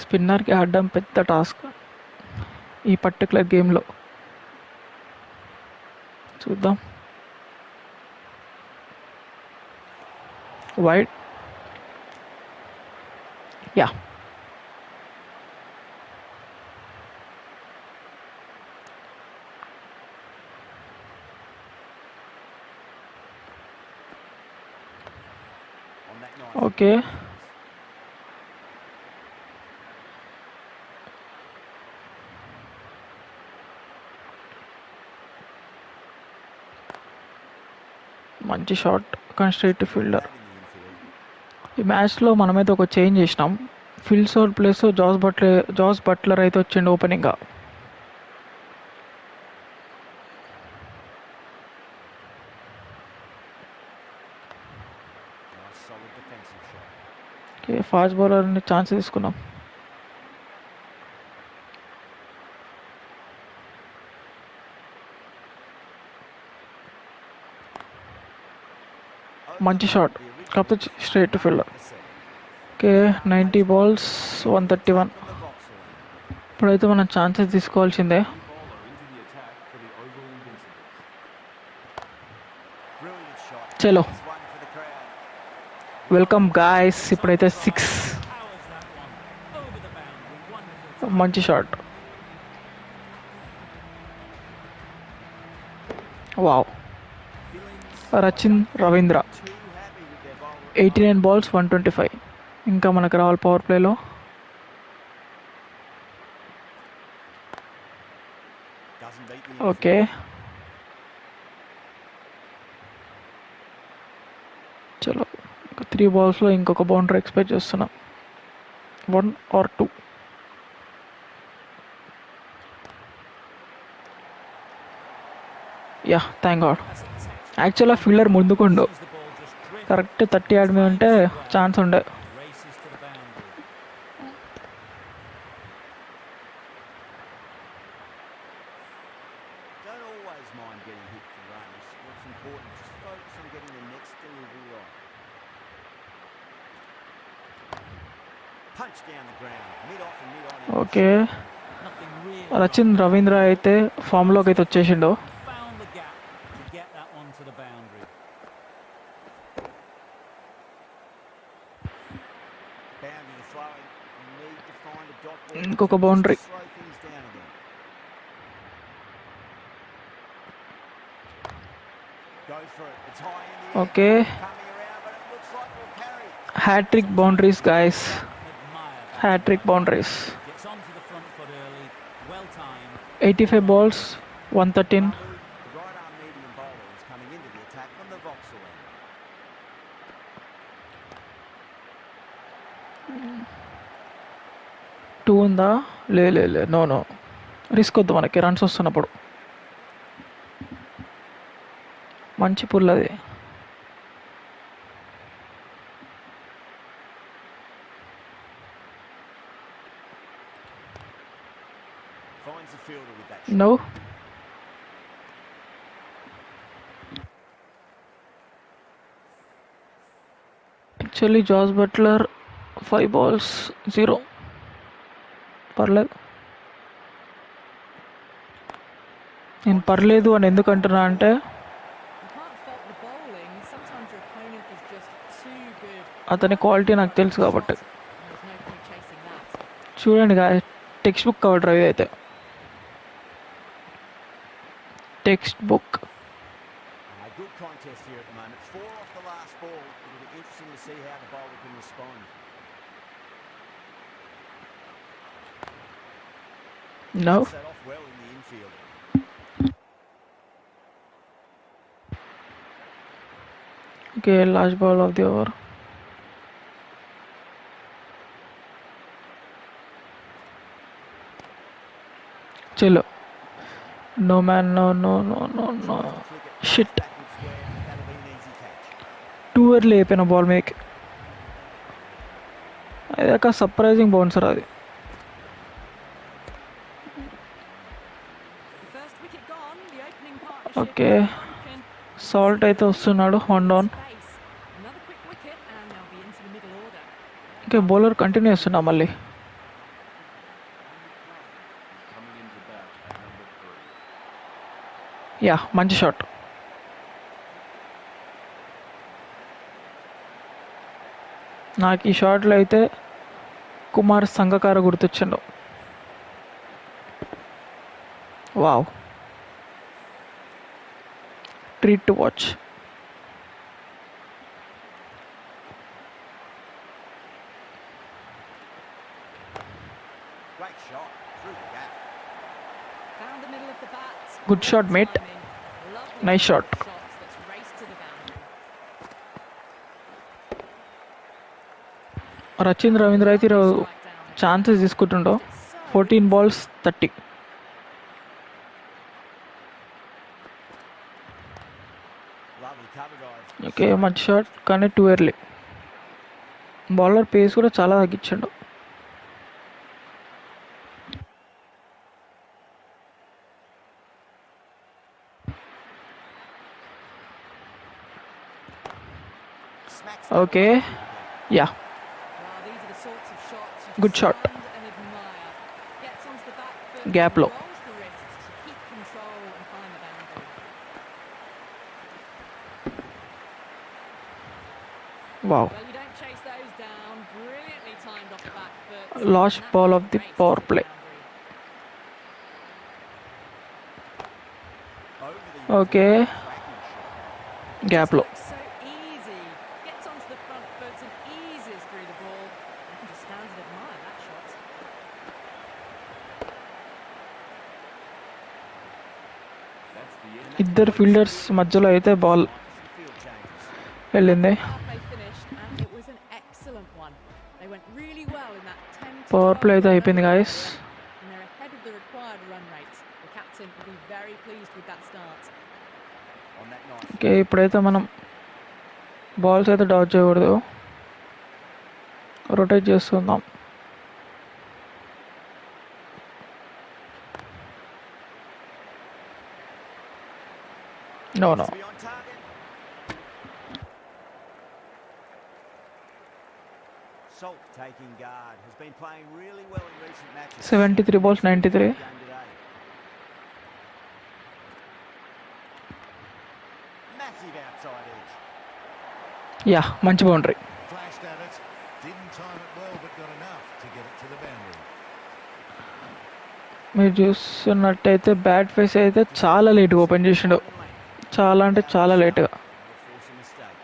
స్పిన్నర్కి ఆడడం పెద్ద task ఈ particular గేమ్లో. చూద్దాం. Wide yeah, On that nice. Okay మంచి shot కానీ straight to fielder. That in the infield. ఈ మ్యాచ్లో మనమైతే ఒక చేంజ్ చేసినాం. ఫిల్సోర్ ప్లేస్ జాస్ బట్లర్ అయితే వచ్చిండు ఓపెనింగ్గా. Nice solid defensive shot. Okay, fast బౌలర్ని ఛాన్స్ తీసుకున్నాం. మంచి షాట్ కాకపోతే straight to fielder. Okay, 90 balls 131. ఇప్పుడైతే మనం ఛాన్సెస్ తీసుకోవాల్సిందే. New bowler into the attack for the Oval Invincibles. Brilliant shot. చలో Nice one for the crowd. Welcome guys. ఇప్పుడైతే 6. Powers that one over the boundary. Wonderful. మంచి shot. Wow, Rachin Ravindra Too happy with their bowler. 89 balls 125. ఇంకా మనకు రావాలి power ప్లేలో. Doesn't beat the okay, చలో ఒక 3 బాల్స్లో ఇంకొక బౌండరీ ఎక్స్పెక్ట్ చేస్తున్నాం. 1 or 2. Yeah, thank God. యాక్చువల్గా ఫీల్డర్ ముందుకుండు, Sees the ball just drift. Correct 30 yard మీద ఉంటే ఛాన్స్ ఉండే. Races to the boundary. Don't always mind getting hit for runs. What's important, just focus on getting the next delivery right. Punch down the ground. Mid off and mid on. Okay, Nothing really. Rachin Ravindra అయితే ఫామ్లోకి అయితే వచ్చేసిండు. Found the gap to get that one to the boundary. Boundary to flowing. You need to find a dot ball. ఇంకొక just to boundary. slow things down again. Go for it. It's high in the air. Okay, Coming around, but it looks like we'll carry. Hat trick boundaries guys, Admire that. Hat trick boundaries. Gets onto the front foot early. Well timed. 85 balls 113. The right arm medium ఉందా? లే no no, risk వద్దు మనకి runs వస్తున్నప్పుడు. మంచి pull అది. Finds the fielder with that shot. No, actually Jos Buttler 5 balls 0. పర్లేదు. నేను పర్లేదు అని ఎందుకు అంటున్నా అంటే You can't fault the bowling. Sometimes your opponent is just too good. అతని క్వాలిటీ నాకు తెలుసు కాబట్టి. And there's no point chasing that. చూడండి టెక్స్ట్ బుక్ కవర్ డ్రైవ్ అయితే text book. A good contest here at the moment. 4 off the last ball. It'll be interesting to see how the bowler can respond. No, Set off well in the infield. Okay, last ball of the over. చలో, no man, no no no no no, Tries to flick it shit. backward square. That'll be an easy catch. Too early అయిపోయిన ball make. అదాక surprising bouncer అది. The first wicket gone. The opening partnership okay, is broken. Salt అయితే వస్తున్నాడు one down. Space. Another quick wicket and they'll be into the middle order. Okay, bowler continue చేస్తున్నా మళ్ళీ. Coming into bat at number 3. Yeah, మంచి shot. నాకు ఈ షాట్లో అయితే కుమార్ సంగకార గుర్తొచ్చిండు. Wow, treat to watch. Great shot. Through the gap. Found the middle of the bat. Good shot, Great mate. timing. Lovely Nice shot. shots that's raced to the boundary. Rachin Ravindra అయితే ఈరోజు Strike down there. Chances తీసుకుంటుండో. It's so 14 balls 30. Lovely cover, guys. Okay, మంచి shot కానీ too early. Bowler pace కూడా చాలా తగ్గించాడు. Smacks Okay. that one through the gap. Yeah, Wow, these are the sorts of shots you Good just shot. stand and admire. Gets onto the back foot, Gap and low. rolls the wrists to keep control and find the boundary. Wow. Well, you don't chase those down. Brilliantly timed off the back foot. Last And that ball was of the raced power to the play. boundary. Over the Okay. infield, cracking shot. గ్యాప్లో. Looks so easy. Gets onto the front foot and eases through the ball. I can just stand and admire that shot. That's the end. ఇద్దరు fielders మధ్యలో అయితే ball Time for some field changes. వెళ్ళింది. Power play finished, and it was an excellent one. They went really well in that 10 to power play 12 అయితే run అయిపోయింది early guys. and they're ahead of the required run rate. The captain will be very pleased with that start. On that nice okay, ఇప్పుడైతే మనం balls అయితే డాచ్ చేయకూడదు, rotate చేస్తున్నాం. No no, to be on target. Salt taking guard. Has been playing really well in recent matches. 73 balls 93. Game today. Massive outside edge. Yeah, మంచి boundary. Flashed at it. Didn't time it well, but got enough to get it to the boundary. మీరు చూస్తున్నట్టయితే bat face అయితే చాలా లేట్గా open చేసిండు. చాలా అంటే చాలా లేట్గా. Will force a mistake.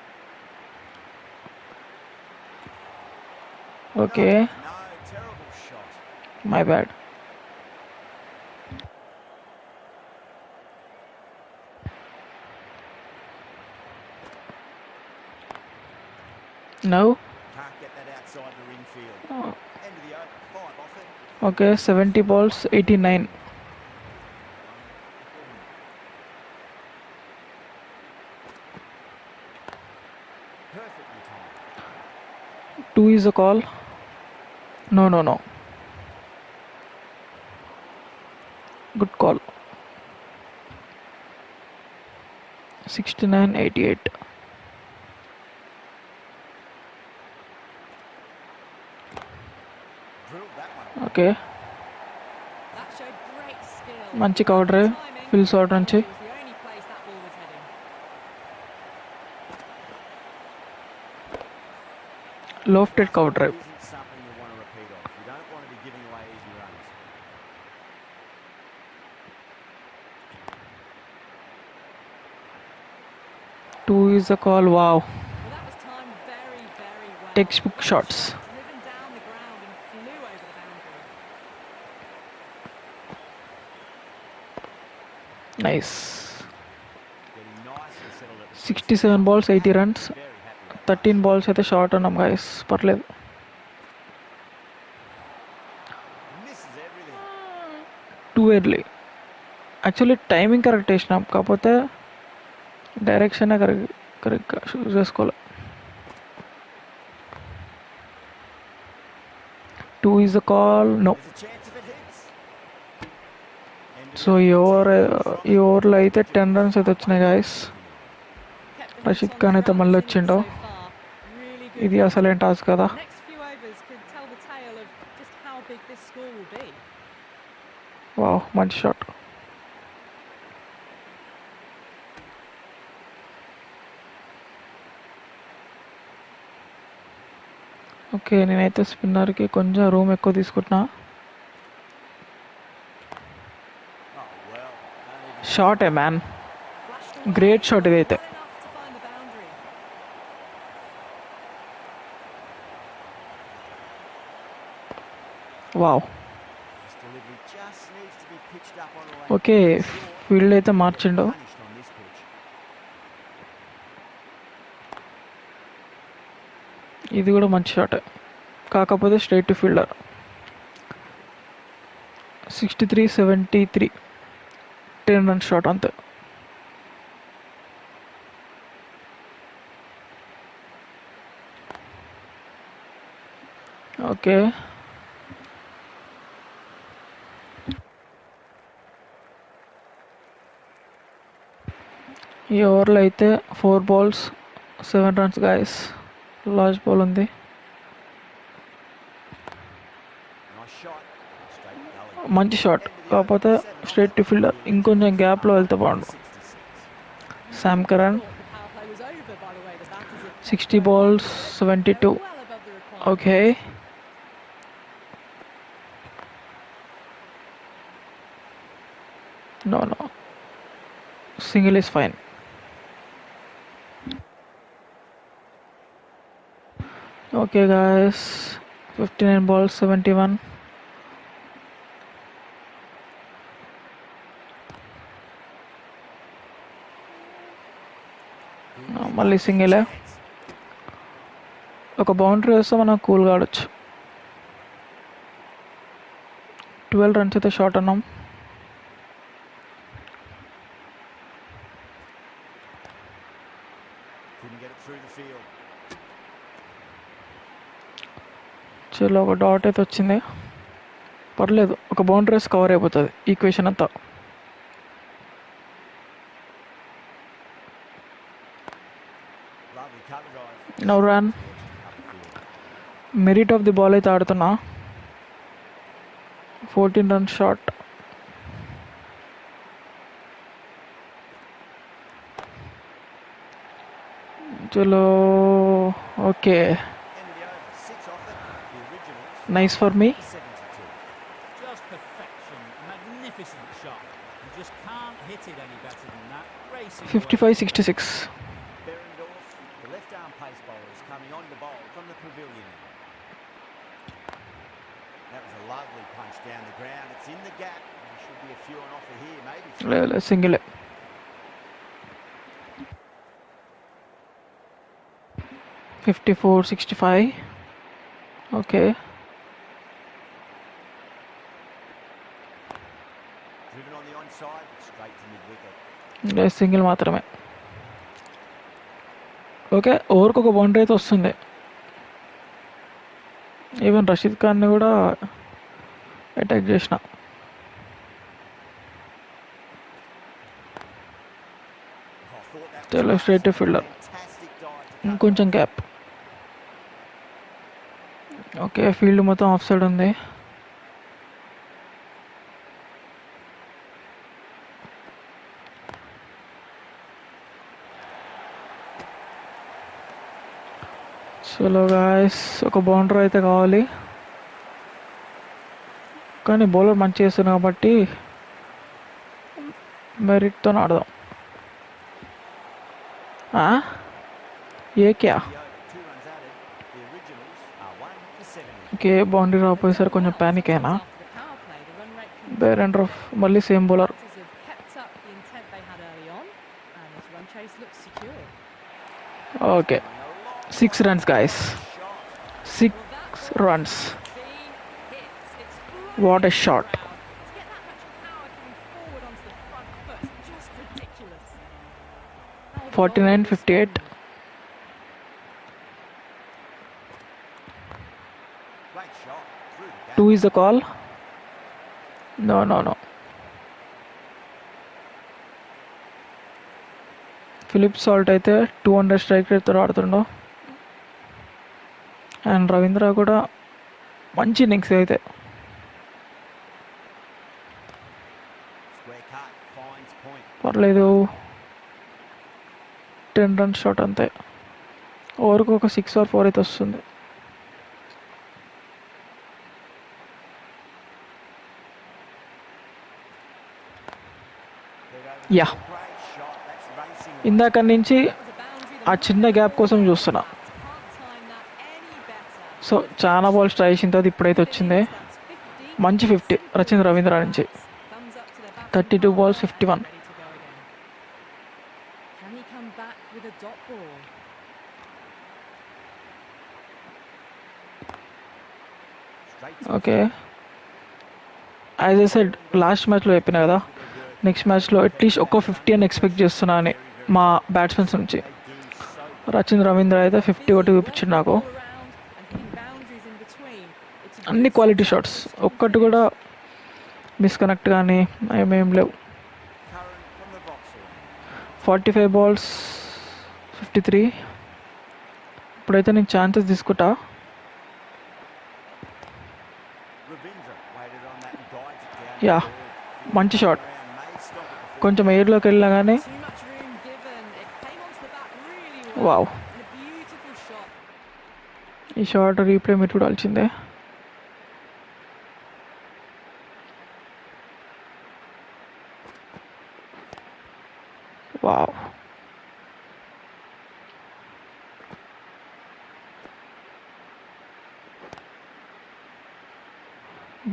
Okay, No, terrible shot. My bad. No, Can't get that outside the infield. End of the over. 5 off it. Okay, 70 balls, 89. Perfectly timed. 2 is a call. No, no, no. Good call. 69, 88. Drilled that one. Okay. That showed great skill. మంచి cover drive Timing. Fill shot నుంచి Boundary was the only place that ball was heading. లోఫ్టెడ్ Last cover ball drive isn't something you want to repeat of. You don't want to be giving away easy runs. Two is a call wow Well, that was timed very, very well. Textbook That shots. shot driven down the ground and flew over the boundary. Nice Getting nice and settled at the 67 balls 80 runs Very happy with that 13 balls అయితే short అన్నాం guys పర్లేదు Misses everything. Too early actually timing correct వేసినాం కాకపోతే direction కరెక్ట్గా choose చేసుకోవాలి two is a call no There's a chance if it hits. So ఈ ఓవర్లో అయితే 10 runs అయితే వచ్చినాయి guys Kept the Rashid hits on Khan the అయితే runs మళ్ళీ innings వచ్చిండు so far. Really good ఇది అసలేం batting. టాస్క్ కదా The next few overs could tell the tale of just how big this score will be. Wow మంచి shot okay నేనైతే స్పిన్నర్కి కొంచెం room ఎక్కువ తీసుకుంటున్నా Oh, well. Don't even short A man Flashed away, Great shot but ఇదైతే. not enough to find the boundary. Wow This delivery just needs to be pitched up on the lane. Okay Short, field అయితే మార్చిండు punished on this pitch. ఇది కూడా మంచి shot కాకపోతే straight to fielder 63-73 10 run shot అంతే okay ఈ ఓవర్లో అయితే 4 balls 7 runs guys last ball ఉంది Nice shot. Straight gully. మంచి షాట్ End of the కాకపోతే over, 7 off. Straight to fielder The ఇంకొంచెం Originals గ్యాప్లో are వెళ్తే బాగుండు 66. Sam Curran Thought the power play was over by the way the batters have 60 kept balls going. 72 They're well above the requirement. Okay no single is fine okay guys 59 balls 71 మళ్ళీ సింగిలే ఒక boundary వేస్తే మనం కూల్గా ఆడొచ్చు 12 runs అయితే short అన్నాం Couldn't get it through the field. చలో ఒక డాట్ అయితే వచ్చింది పర్లేదు ఒక బౌండరీ వేసి కవర్ అయిపోతుంది ఈక్వేషన్ అంతా Lovely cover drive. No run Edge to cover field. Merit of the ball అయితే ఆడుతున్నా 14 runs షార్ట్ చలో okay End of the over. 6 off it. The Originals nice for me 72. Just perfection. Magnificent shot. You just can't hit it any better than that. Racing away. 55-66 Berendorf, the left-arm pace bowler, is coming on to bowl from the pavilion end. That was a lovely punch down the ground. It's in the gap. There should be a few on offer here, maybe three. లేదు సింగిలే 54-65 okay Driven on the onside, straight to mid-wicket. Single మాత్రమే. Okay, ఓవర్కి ఒక boundary అయితే వస్తుంది. Even Rashid ఖాన్ని కూడా attack చేసిన. చలో straight to fielder, ఇంకొంచెం gap. Okay, field మొత్తం ఆఫ్ సైడ్ ఉంది. చలో గాయస్, ఒక బౌండరీ అయితే కావాలి. కానీ బౌలర్ మంచి చేస్తుంది కాబట్టి మెరిట్తో ఆడదాం. ఏ క్యా ఓకే, బౌండరీ రాపోయేసరి కొంచెం ప్యానిక్ అయినా. బేరెండ్రఫ్ మళ్ళీ same bowler. Okay, 6 runs guys, 6 runs. What a shot. 49-58. Two is the call. No. Philip Salt అయితే 200 స్ట్రైక్ రేట్తో ఆడుతుండో. అండ్ రవీంద్ర కూడా మంచి ఇన్నింగ్స్ అయితే. పర్లేదు, 10 runs షాట్ అంతే. ఓవర్కి ఒక 6 or 4 అయితే వస్తుంది. యా, ఇందాక నుంచి ఆ చిన్న గ్యాప్ కోసం చూస్తున్నా. సో చాలా బాల్స్ ట్రై చేసిన తర్వాత ఇప్పుడైతే వచ్చింది మంచి 50 రచింద్ రవీంద్ర నుంచి. 32 balls 51. Okay, as I said last మ్యాచ్లో చెప్పిన కదా, నెక్స్ట్ మ్యాచ్లో అట్లీస్ట్ ఒక 50 అని ఎక్స్పెక్ట్ చేస్తున్నా అని మా బ్యాట్స్మెన్స్ నుంచి. రచింద్ రవీంద్ర అయితే 50 ఒకటి చూపించింది నాకు. అన్ని క్వాలిటీ షాట్స్, ఒక్కటి కూడా మిస్కనెక్ట్ కానీ ఏమేం లేవు. 45 balls 53. ఇప్పుడైతే నేను ఛాన్సెస్ తీసుకుంటా. యా, మంచి షాట్. కొంచెం ఎయిర్లోకి వెళ్ళినా కానీ వావ్. ఈ షాట్ రీప్లే మీరు చూడాల్సిందే. వావ్,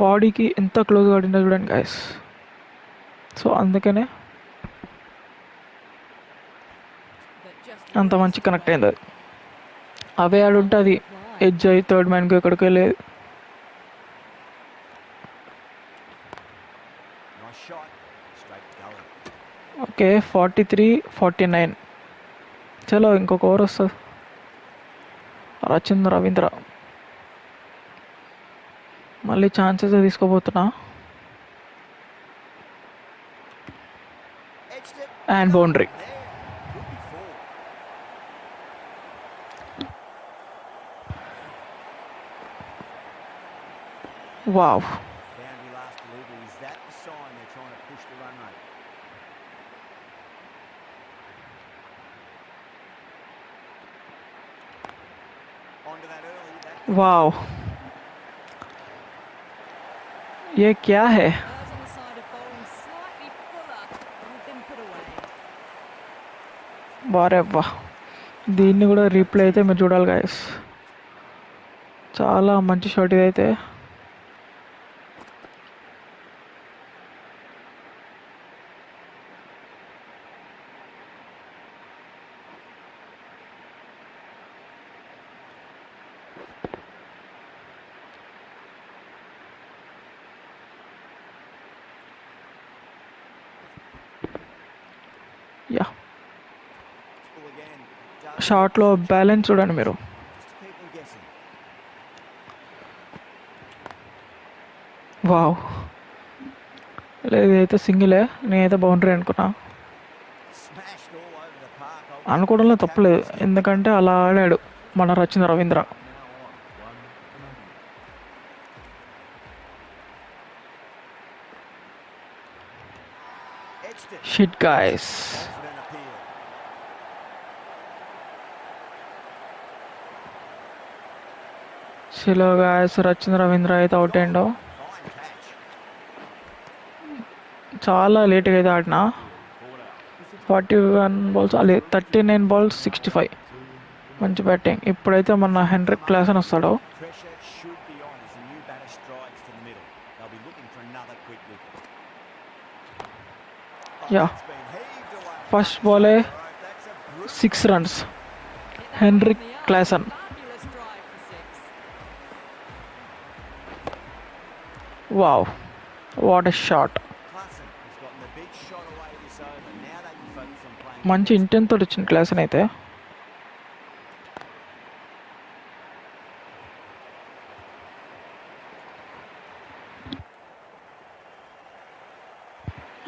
బాడీకి ఎంత క్లోజ్గా ఆడిందో చూడండి గైస్. సో అందుకనే అంత మంచి కనెక్ట్ అయింది. అది అవే ఆడుంటే అది ఎడ్జ్ అయ్యి థర్డ్ మ్యాన్కి ఎక్కడికి వెళ్ళేది. ఓకే, 43-49. చలో ఇంకొక ఓవర్ వస్తుంది. రచింద్ రవీంద్ర మళ్ళీ ఛాన్సెస్ తీసుకోబోతున్నా. And boundary. వావ్, वाह, ये क्या है. వారే వా, దీన్ని కూడా రీప్లే అయితే మీరు చూడాలి గైస్. చాలా మంచి షాట్ ఇదైతే. యా Well, again, does షార్ట్లో such a బ్యాలెన్స్ చూడండి మీరు. just to keep them guessing. Wow, లేదు ఇదైతే సింగిలే, నేనైతే బౌండరీ అనుకున్నా. Smashed all over the park. అనుకోవడంలో తప్పలేదు, ఎందుకంటే అలా ఆడాడు మన Rachin Ravindra. Now on 1-0. Edged it. Shit guys. Confident appeal. సిలో గాయస్, రచన రవీంద్ర అయితే అవుట్ అయిండో. Fine catch. చాలా లేట్గా అయితే ఆడినా. 41 balls, అదే 39 balls 65. మంచి బ్యాటింగ్. ఇప్పుడైతే మన హెన్రిక్ క్లాసన్ వస్తాడు. Pressure should be on as the new batter strides to the middle. They'll be looking for another quick wicket. Yeah. That's been heaved away. First ball A That's a brutal 6 runs. Hit that Henrik one on the arm. Klaasen. Fabulous drive for 6. Wow, what a shot. Klassen has gotten the big shot away this over. Now they can focus on playing. మంచి intent తోటి వచ్చిన Klaasen అయితే.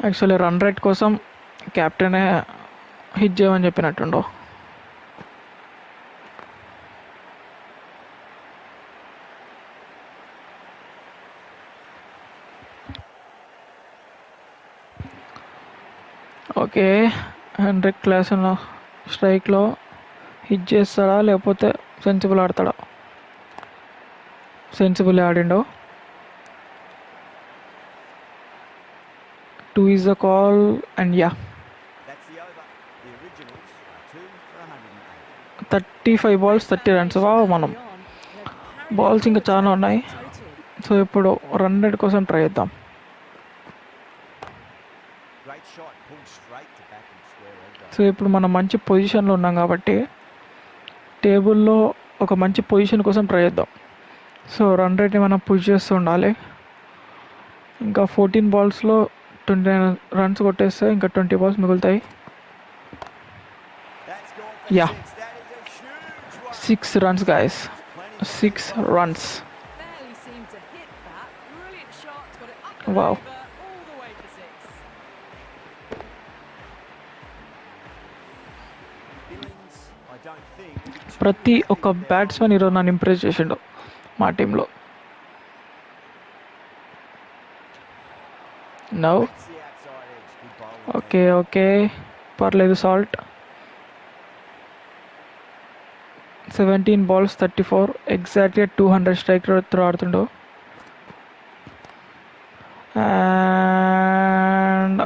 Actually run rate కోసం కెప్టెనే hit చేయమని చెప్పినట్టుండో. Okay, Heinrich Klaasen స్ట్రైక్లో hit చేస్తాడా లేకపోతే sensible ఆడతాడా? Sensible ఆడిండో. 2 is the call and yeah, That's the over. The originals are 2 for 108. 35 balls 30 runs. Wow, మనం balls ఇంకా చాలా ఉన్నాయి. సో ఇప్పుడు రన్ రేట్ కోసం ట్రై చేద్దాం. Great shot. Pulled straight to back and square leg though. So ఇప్పుడు మనం మంచి పొజిషన్లో ఉన్నాం కాబట్టి టేబుల్లో ఒక మంచి పొజిషన్ కోసం ట్రై చేద్దాం. సో రన్ రేట్ని మనం పుష్ చేస్తూ ఉండాలి. ఇంకా 14 balls-లో 29 runs కొట్టేస్తే ఇంకా 20 balls మిగులుతాయి. That's gone for Yeah. 6. That is a huge one. 6 runs guys, Plenty 6 runs. Barely seemed to hit that. Brilliant shot. Got it up and Wow. over all the way for 6. Billings, I don't think. will be too ప్రతి happy ఒక్క with their batsmen ఈరోజు నన్ను impress చేసిండు మా టీంలో. No Beats the outside edge. Good bowling okay okay, పర్లేదు. Salt 17 balls 34, ఎగ్జాక్ట్గా 200 strike రేట్తో ఆడుతుండు. And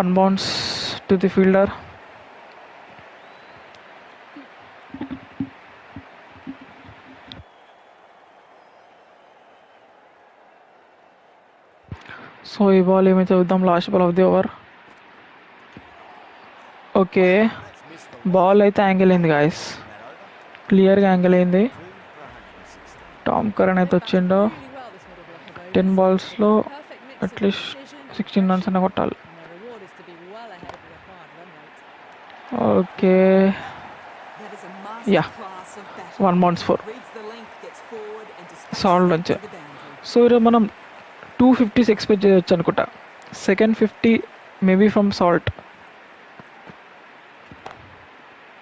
1 bounce to the fielder. So ఈ బాల్ ఏమైతే చూద్దాం, last ball of the over. Okay, That's missed the ball అయితే యాంగిల్ అయింది గాయస్, in that over. క్లియర్గా యాంగిల్ అయింది. 2 for 116. టామ్ కరణ్ అయితే They've batted వచ్చిండో. really well this middle block of overs. 10 balls-లో Perfect mix of at least precision and 16 runs pressure. అన్న కొట్టాలి. And their reward is to be well ahead of the required run rate. Okay, That is a Yeah. masterclass of batting. 1 bounce 4. Reads the length, gets forward and dispatches Solid it lunch. to the boundary. So ఈరోజు మనం 250s expect చేయొచ్చు అనుకుంటా. Second 50 maybe from Salt.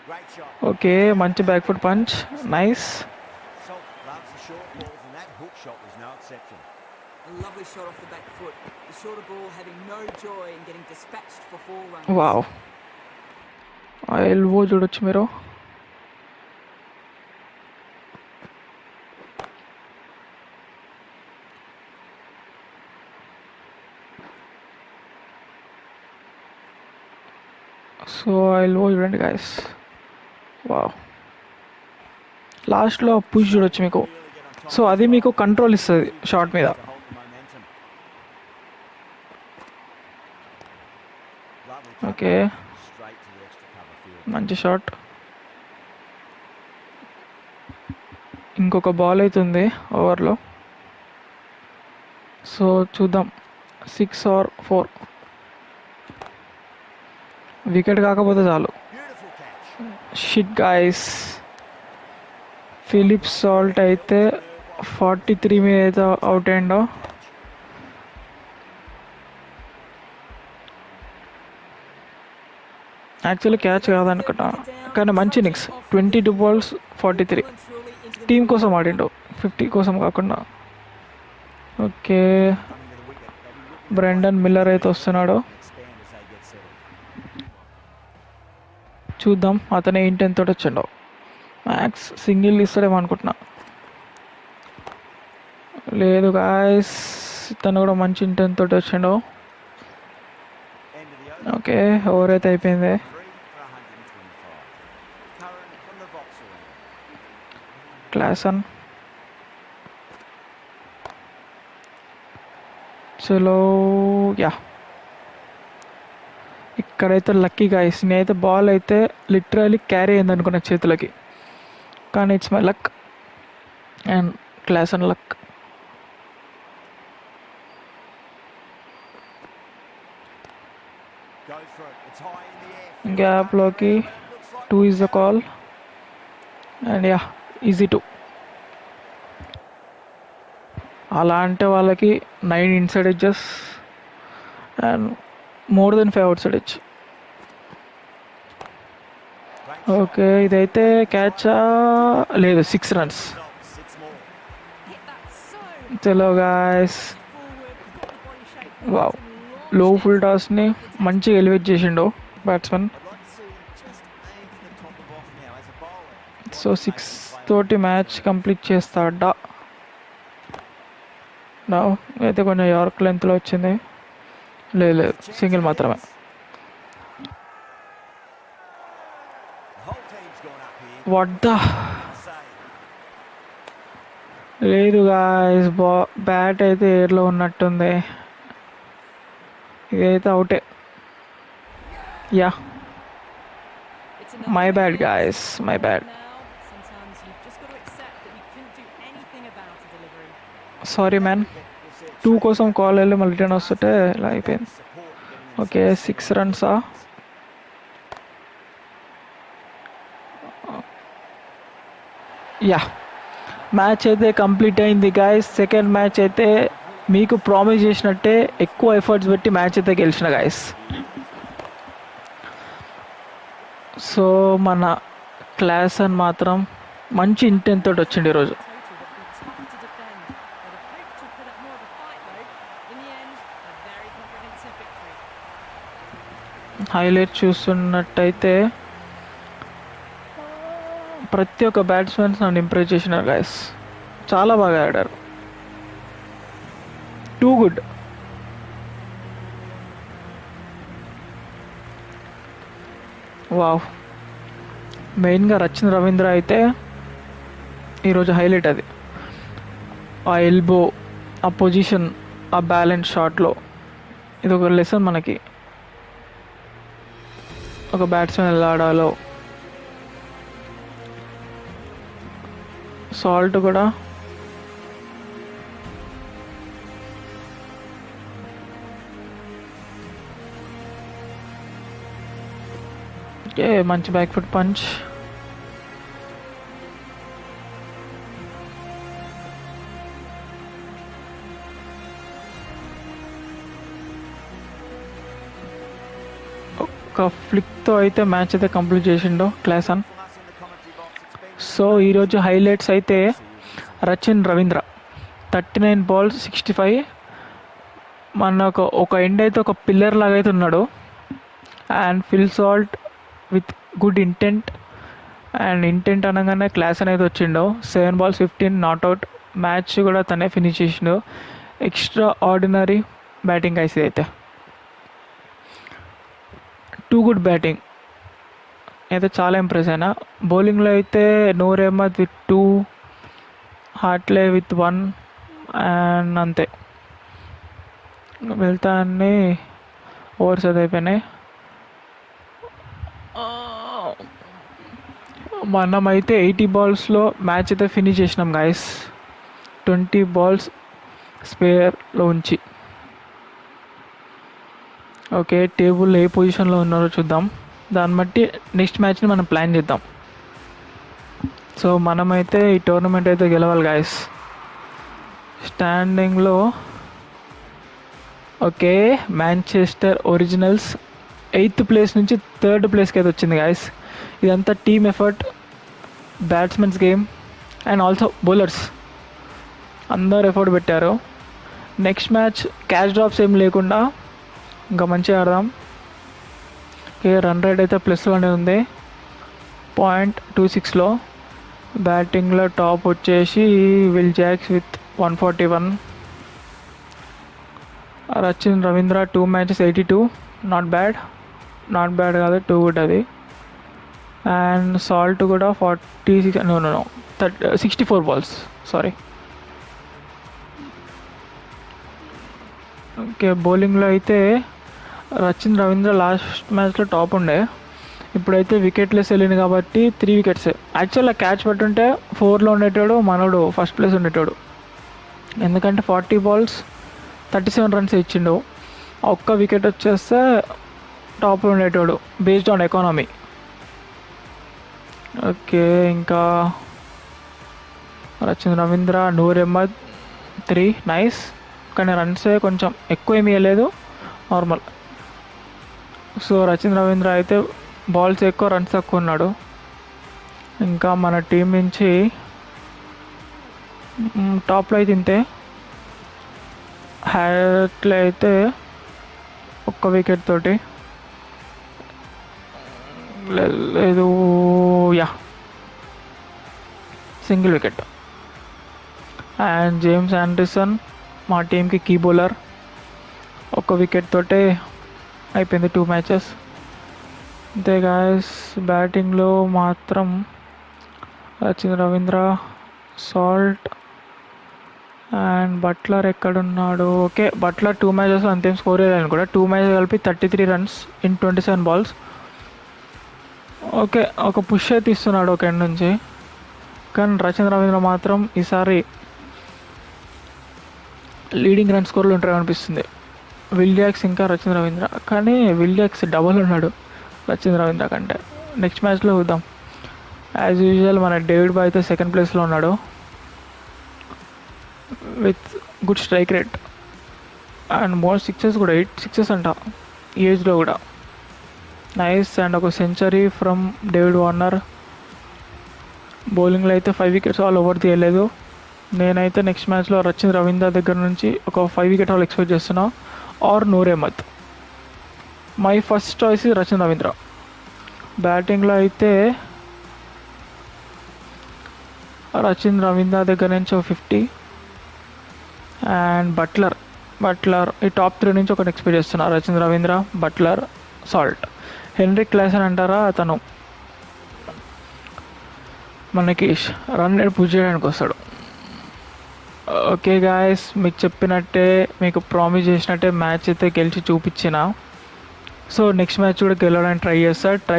Great shot. Okay, మంచి back foot punch, nice. Salt loves the short balls, and that hook shot was no exception. A lovely shot off the back foot. The shorter ball having no joy in getting dispatched for 4 runs. Wow, ఆ elbow చూడొచ్చు మీరు. So ఆ elbow చూడండి guys, wow. లాస్ట్లో push చూడొచ్చు మీకు. Really get on top so of అది the మీకు ball. కంట్రోల్ ఇస్తుంది షాట్ మీద. To hold the momentum. Lovely cover. Okay. Straight to the extra cover field. మంచి షాట్. ఇంకొక బాల్ అవుతుంది ఓవర్లో. సో చూద్దాం 6 or 4. వికెట్ కాకపోతే చాలు. Beautiful catch. Shit guys, Philip Salt అయితే 43 మీద అయితే అవుట్ అయిండో. యాక్చువల్లీ క్యాచ్ కాదనుకుంటా, కానీ మంచి ఇన్నింగ్స్. 22 balls 43. టీం కోసం ఆడిండు, 50 కోసం కాకుండా. Okay, Coming to the wicket. They'll be looking to Brendon Miller అయితే వస్తున్నాడు. expand as they get settled. చూద్దాం అతనే ఇంటెన్ తోటి వచ్చిండో. మ్యాక్స్ సింగిల్ ఇస్తాడేమో అనుకుంటున్నా. లేదు గాయస్, తను కూడా మంచి ఇంటెన్ తోటి వచ్చిండో. End of the over. Okay, over అయితే అయిపోయింది. 3 for 125. Curran from the Vauxhall end. Klaasen, చలో యా. ఇక్కడైతే లక్కీ గాయస్, నేనైతే బాల్ అయితే లిటరలీ క్యారీ అయింది అనుకున్న చేతులకి, కానీ it's my luck and Klaasen luck. Go for it. It's high in the air. గ్యాప్లోకి Looks like 2 is the call and yeah, easy 2. అలా అంటే వాళ్ళకి 9 inside edges and more than 5 out side edge. Okay, ఇదైతే క్యాచా లేదు, 6 runs. 6 more. Hit that so చలో guys, forward, got the body shape wow, right and లో launched full it. టాస్ని మంచిగా elevate చేసిండు batsmen. I'd like to see him just aim for the top of off now as a bowler. So 6 తోటి match complete చేస్తాడా. నా అయితే కొంచెం York లెంత్లో వచ్చింది. లేదు లేదు, సింగిల్ మాత్రమే. The whole team's gone up here. What the, Say, లేదు గాయస్, బ్యాట్ అయితే ఎయిర్లో ఉన్నట్టుంది. ఇదైతే అవుటే. Yeah, It's another my bad wicket. Guys, my bad. Now, sometimes you've just got to accept that you couldn't do anything about a delivery. Sorry man. 2 కోసం call వెళ్ళి మళ్ళీ return వస్తుంటే ఇలా అయిపోయింది. Okay, 6 runs. యా, మ్యాచ్ అయితే complete అయింది guys. Second match అయితే మీకు ప్రామిస్ చేసినట్టే ఎక్కువ ఎఫర్ట్స్ పెట్టి మ్యాచ్ అయితే గెలిచిన గాయస్. సో మన క్లాస్ అని మాత్రం మంచి ఇంటెంట్ తోటి వచ్చిండు ఈరోజు. Total that will be tough to defend. They'd have hoped to put up more of a fight though. In the end, a very comprehensive victory. Highlight చూస్తున్నట్టయితే ప్రతి ఒక్క బ్యాట్స్మెన్స్ నన్ను ఇంప్రెస్ చేసినారు గాయస్. చాలా బాగా ఆడారు, టూ గుడ్. వావ్, మెయిన్గా రచిన్ రవీంద్ర అయితే ఈరోజు హైలైట్. అది ఆ ఎల్బో, ఆ పొజిషన్, ఆ బ్యాలెన్స్ షాట్లో ఇది ఒక లెసన్ మనకి, ఒక బ్యాట్స్మెన్ ఎలా ఆడాలో. సాల్ట్ కూడా మంచి బ్యాక్ ఫుట్ పంచ్. ఒక ఫ్లిక్తో అయితే మ్యాచ్ అయితే కంప్లీట్ చేసిండు క్లాసన్. సో ఈరోజు హైలైట్స్ అయితే రచిన్ రవీంద్ర 39 balls 65. మన ఒక ఎండ్ అయితే ఒక పిల్లర్ లాగా అయితే ఉన్నాడు. And Phil Salt with good intent, and intent అనగానే క్లాస్ అనేది వచ్చిండు. 7 balls 15 నాట్అవుట్. మ్యాచ్ కూడా తనే ఫినిష్ చేసిండు. ఎక్స్ట్రా ఆర్డినరీ బ్యాటింగ్ అయితే అయితే టూ గుడ్ బ్యాటింగ్ అయితే చాలా ఇంప్రెస్ అయినా. బౌలింగ్లో అయితే Noor Ahmad with 2, Hartley with 1 and అంతే. వెళ్తా అన్ని ఓవర్స్ అది అయిపోయినాయి. మనమైతే 80 balls మ్యాచ్ అయితే ఫినిష్ చేసినాం గాయస్, 20 balls స్పేర్లో ఉంచి. ఓకే, టేబుల్ ఏ పొజిషన్లో ఉన్నారో చూద్దాం. దాన్ని బట్టి నెక్స్ట్ మ్యాచ్ని మనం ప్లాన్ చేద్దాం. సో మనమైతే ఈ టోర్నమెంట్ అయితే గెలవాలి గాయస్. స్టాండింగ్లో okay, Manchester originals 8th place నుంచి 3rd ప్లేస్కి అయితే వచ్చింది గాయస్. ఇదంతా team effort, batsmen's game and also bowlers అందరు ఎఫర్ట్ పెట్టారు. నెక్స్ట్ మ్యాచ్ క్యాచ్ డ్రాప్స్ ఏం లేకుండా ఇంకా మంచిగా ఆడదాం. ఓకే, రన్ రేట్ అయితే ప్లస్లోనే ఉంది 0.26లో. బ్యాటింగ్లో టాప్ వచ్చేసి Will Jacks with 141. Rachin Ravindra 2 matches 82, not bad కాదు, 2 గుడ్ అది. అండ్ సాల్ట్ కూడా 64 balls, సారీ. ఓకే, బౌలింగ్లో అయితే రచిన్ రవీంద్ర లాస్ట్ మ్యాచ్లో టాప్ ఉండే, ఇప్పుడైతే వికెట్లెస్ వెళ్ళింది కాబట్టి 3 wickets. యాక్చువల్గా క్యాచ్ పట్టుంటే 4లో ఉండేటాడు మనోడు, ఫస్ట్ ప్లేస్ ఉండేటాడు. ఎందుకంటే 40 balls 37 runs ఇచ్చిండు. ఒక్క వికెట్ వచ్చేస్తే టాప్లో ఉండేటాడు బేస్డ్ ఆన్ ఎకానమీ. ఓకే, ఇంకా రచిన్ రవీంద్ర, నూర్ అహ్మద్ 3 నైస్, కానీ రన్సే కొంచెం ఎక్కువ ఏమి ఇవ్వలేదు, నార్మల్. సో రచిన్ రవీంద్ర అయితే బాల్స్ ఎక్కువ, రన్స్ తక్కువ ఉన్నాడు. ఇంకా మన టీం నుంచి టాప్లో అయితే ఇంతే. హ్యాట్లు అయితే ఒక్క వికెట్ తోటి లేదు, yeah single wicket. And James Anderson మా టీంకి కీ బౌలర్, ఒక్క వికెట్ తోటే అయిపోయింది 2 matches. అంతే గాయస్. బ్యాటింగ్లో మాత్రం Rachin Ravindra, Salt and Buttler ఎక్కడున్నాడు. ఓకే, బట్లర్ 2 matches అంతేం స్కోర్ చేయలేదు కూడా, 2 matches కలిపి 33 runs in 27 balls. ఓకే, ఒక పుష్ అయితే ఇస్తున్నాడు ఒక ఎండ్ నుంచి, కానీ రచిన్ రవీంద్ర మాత్రం ఈసారి లీడింగ్ రన్ స్కోర్లు ఉంటారు అనిపిస్తుంది. విల్ జాక్స్ ఇంకా రచిన్ రవీంద్ర, కానీ విల్ జాక్స్ డబల్ ఉన్నాడు రచిన్ రవీంద్ర కంటే. నెక్స్ట్ మ్యాచ్లో చూద్దాం. యాజ్ యూజువల్ మన డేవిడ్ బాయ్ అయితే 2nd ప్లేస్లో ఉన్నాడు with good strike rate and more sixes కూడా, 8 sixes అంట ఈ ఏజ్లో కూడా, నైస్. అండ్ ఒక సెంచరీ ఫ్రమ్ డేవిడ్ వార్నర్. బౌలింగ్లో అయితే 5 wickets ఆల్ ఓవర్ తీయలేదు. నేనైతే నెక్స్ట్ మ్యాచ్లో రచిన్ రవీంద్ర దగ్గర నుంచి ఒక 5 wicket ఆల్ ఎక్స్పెక్ట్ చేస్తున్నా, or Noor Ahmad. My first choice Rachin Ravindra. బ్యాటింగ్లో అయితే రచిన్ రవీంద్ర దగ్గర నుంచి ఒక 50 అండ్ బట్లర్ ఈ టాప్ 3 నుంచి ఒకటి ఎక్స్పెక్ట్ చేస్తున్నా. Rachin Ravindra, Buttler, Salt. Heinrich Klaasen అంటారా, అతను మనకి రన్ రేట్ పుష్ చేయడానికి వస్తాడు. ఓకే గాయస్, మీకు చెప్పినట్టే, మీకు ప్రామిస్ చేసినట్టే మ్యాచ్ అయితే గెలిచి చూపించిన. సో నెక్స్ట్ మ్యాచ్ కూడా గెలవడానికి ట్రై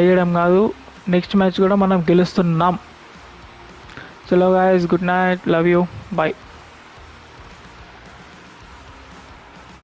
చేయడం కాదు, నెక్స్ట్ మ్యాచ్ కూడా మనం గెలుస్తున్నాం. చలో guys, good night, love you, bye.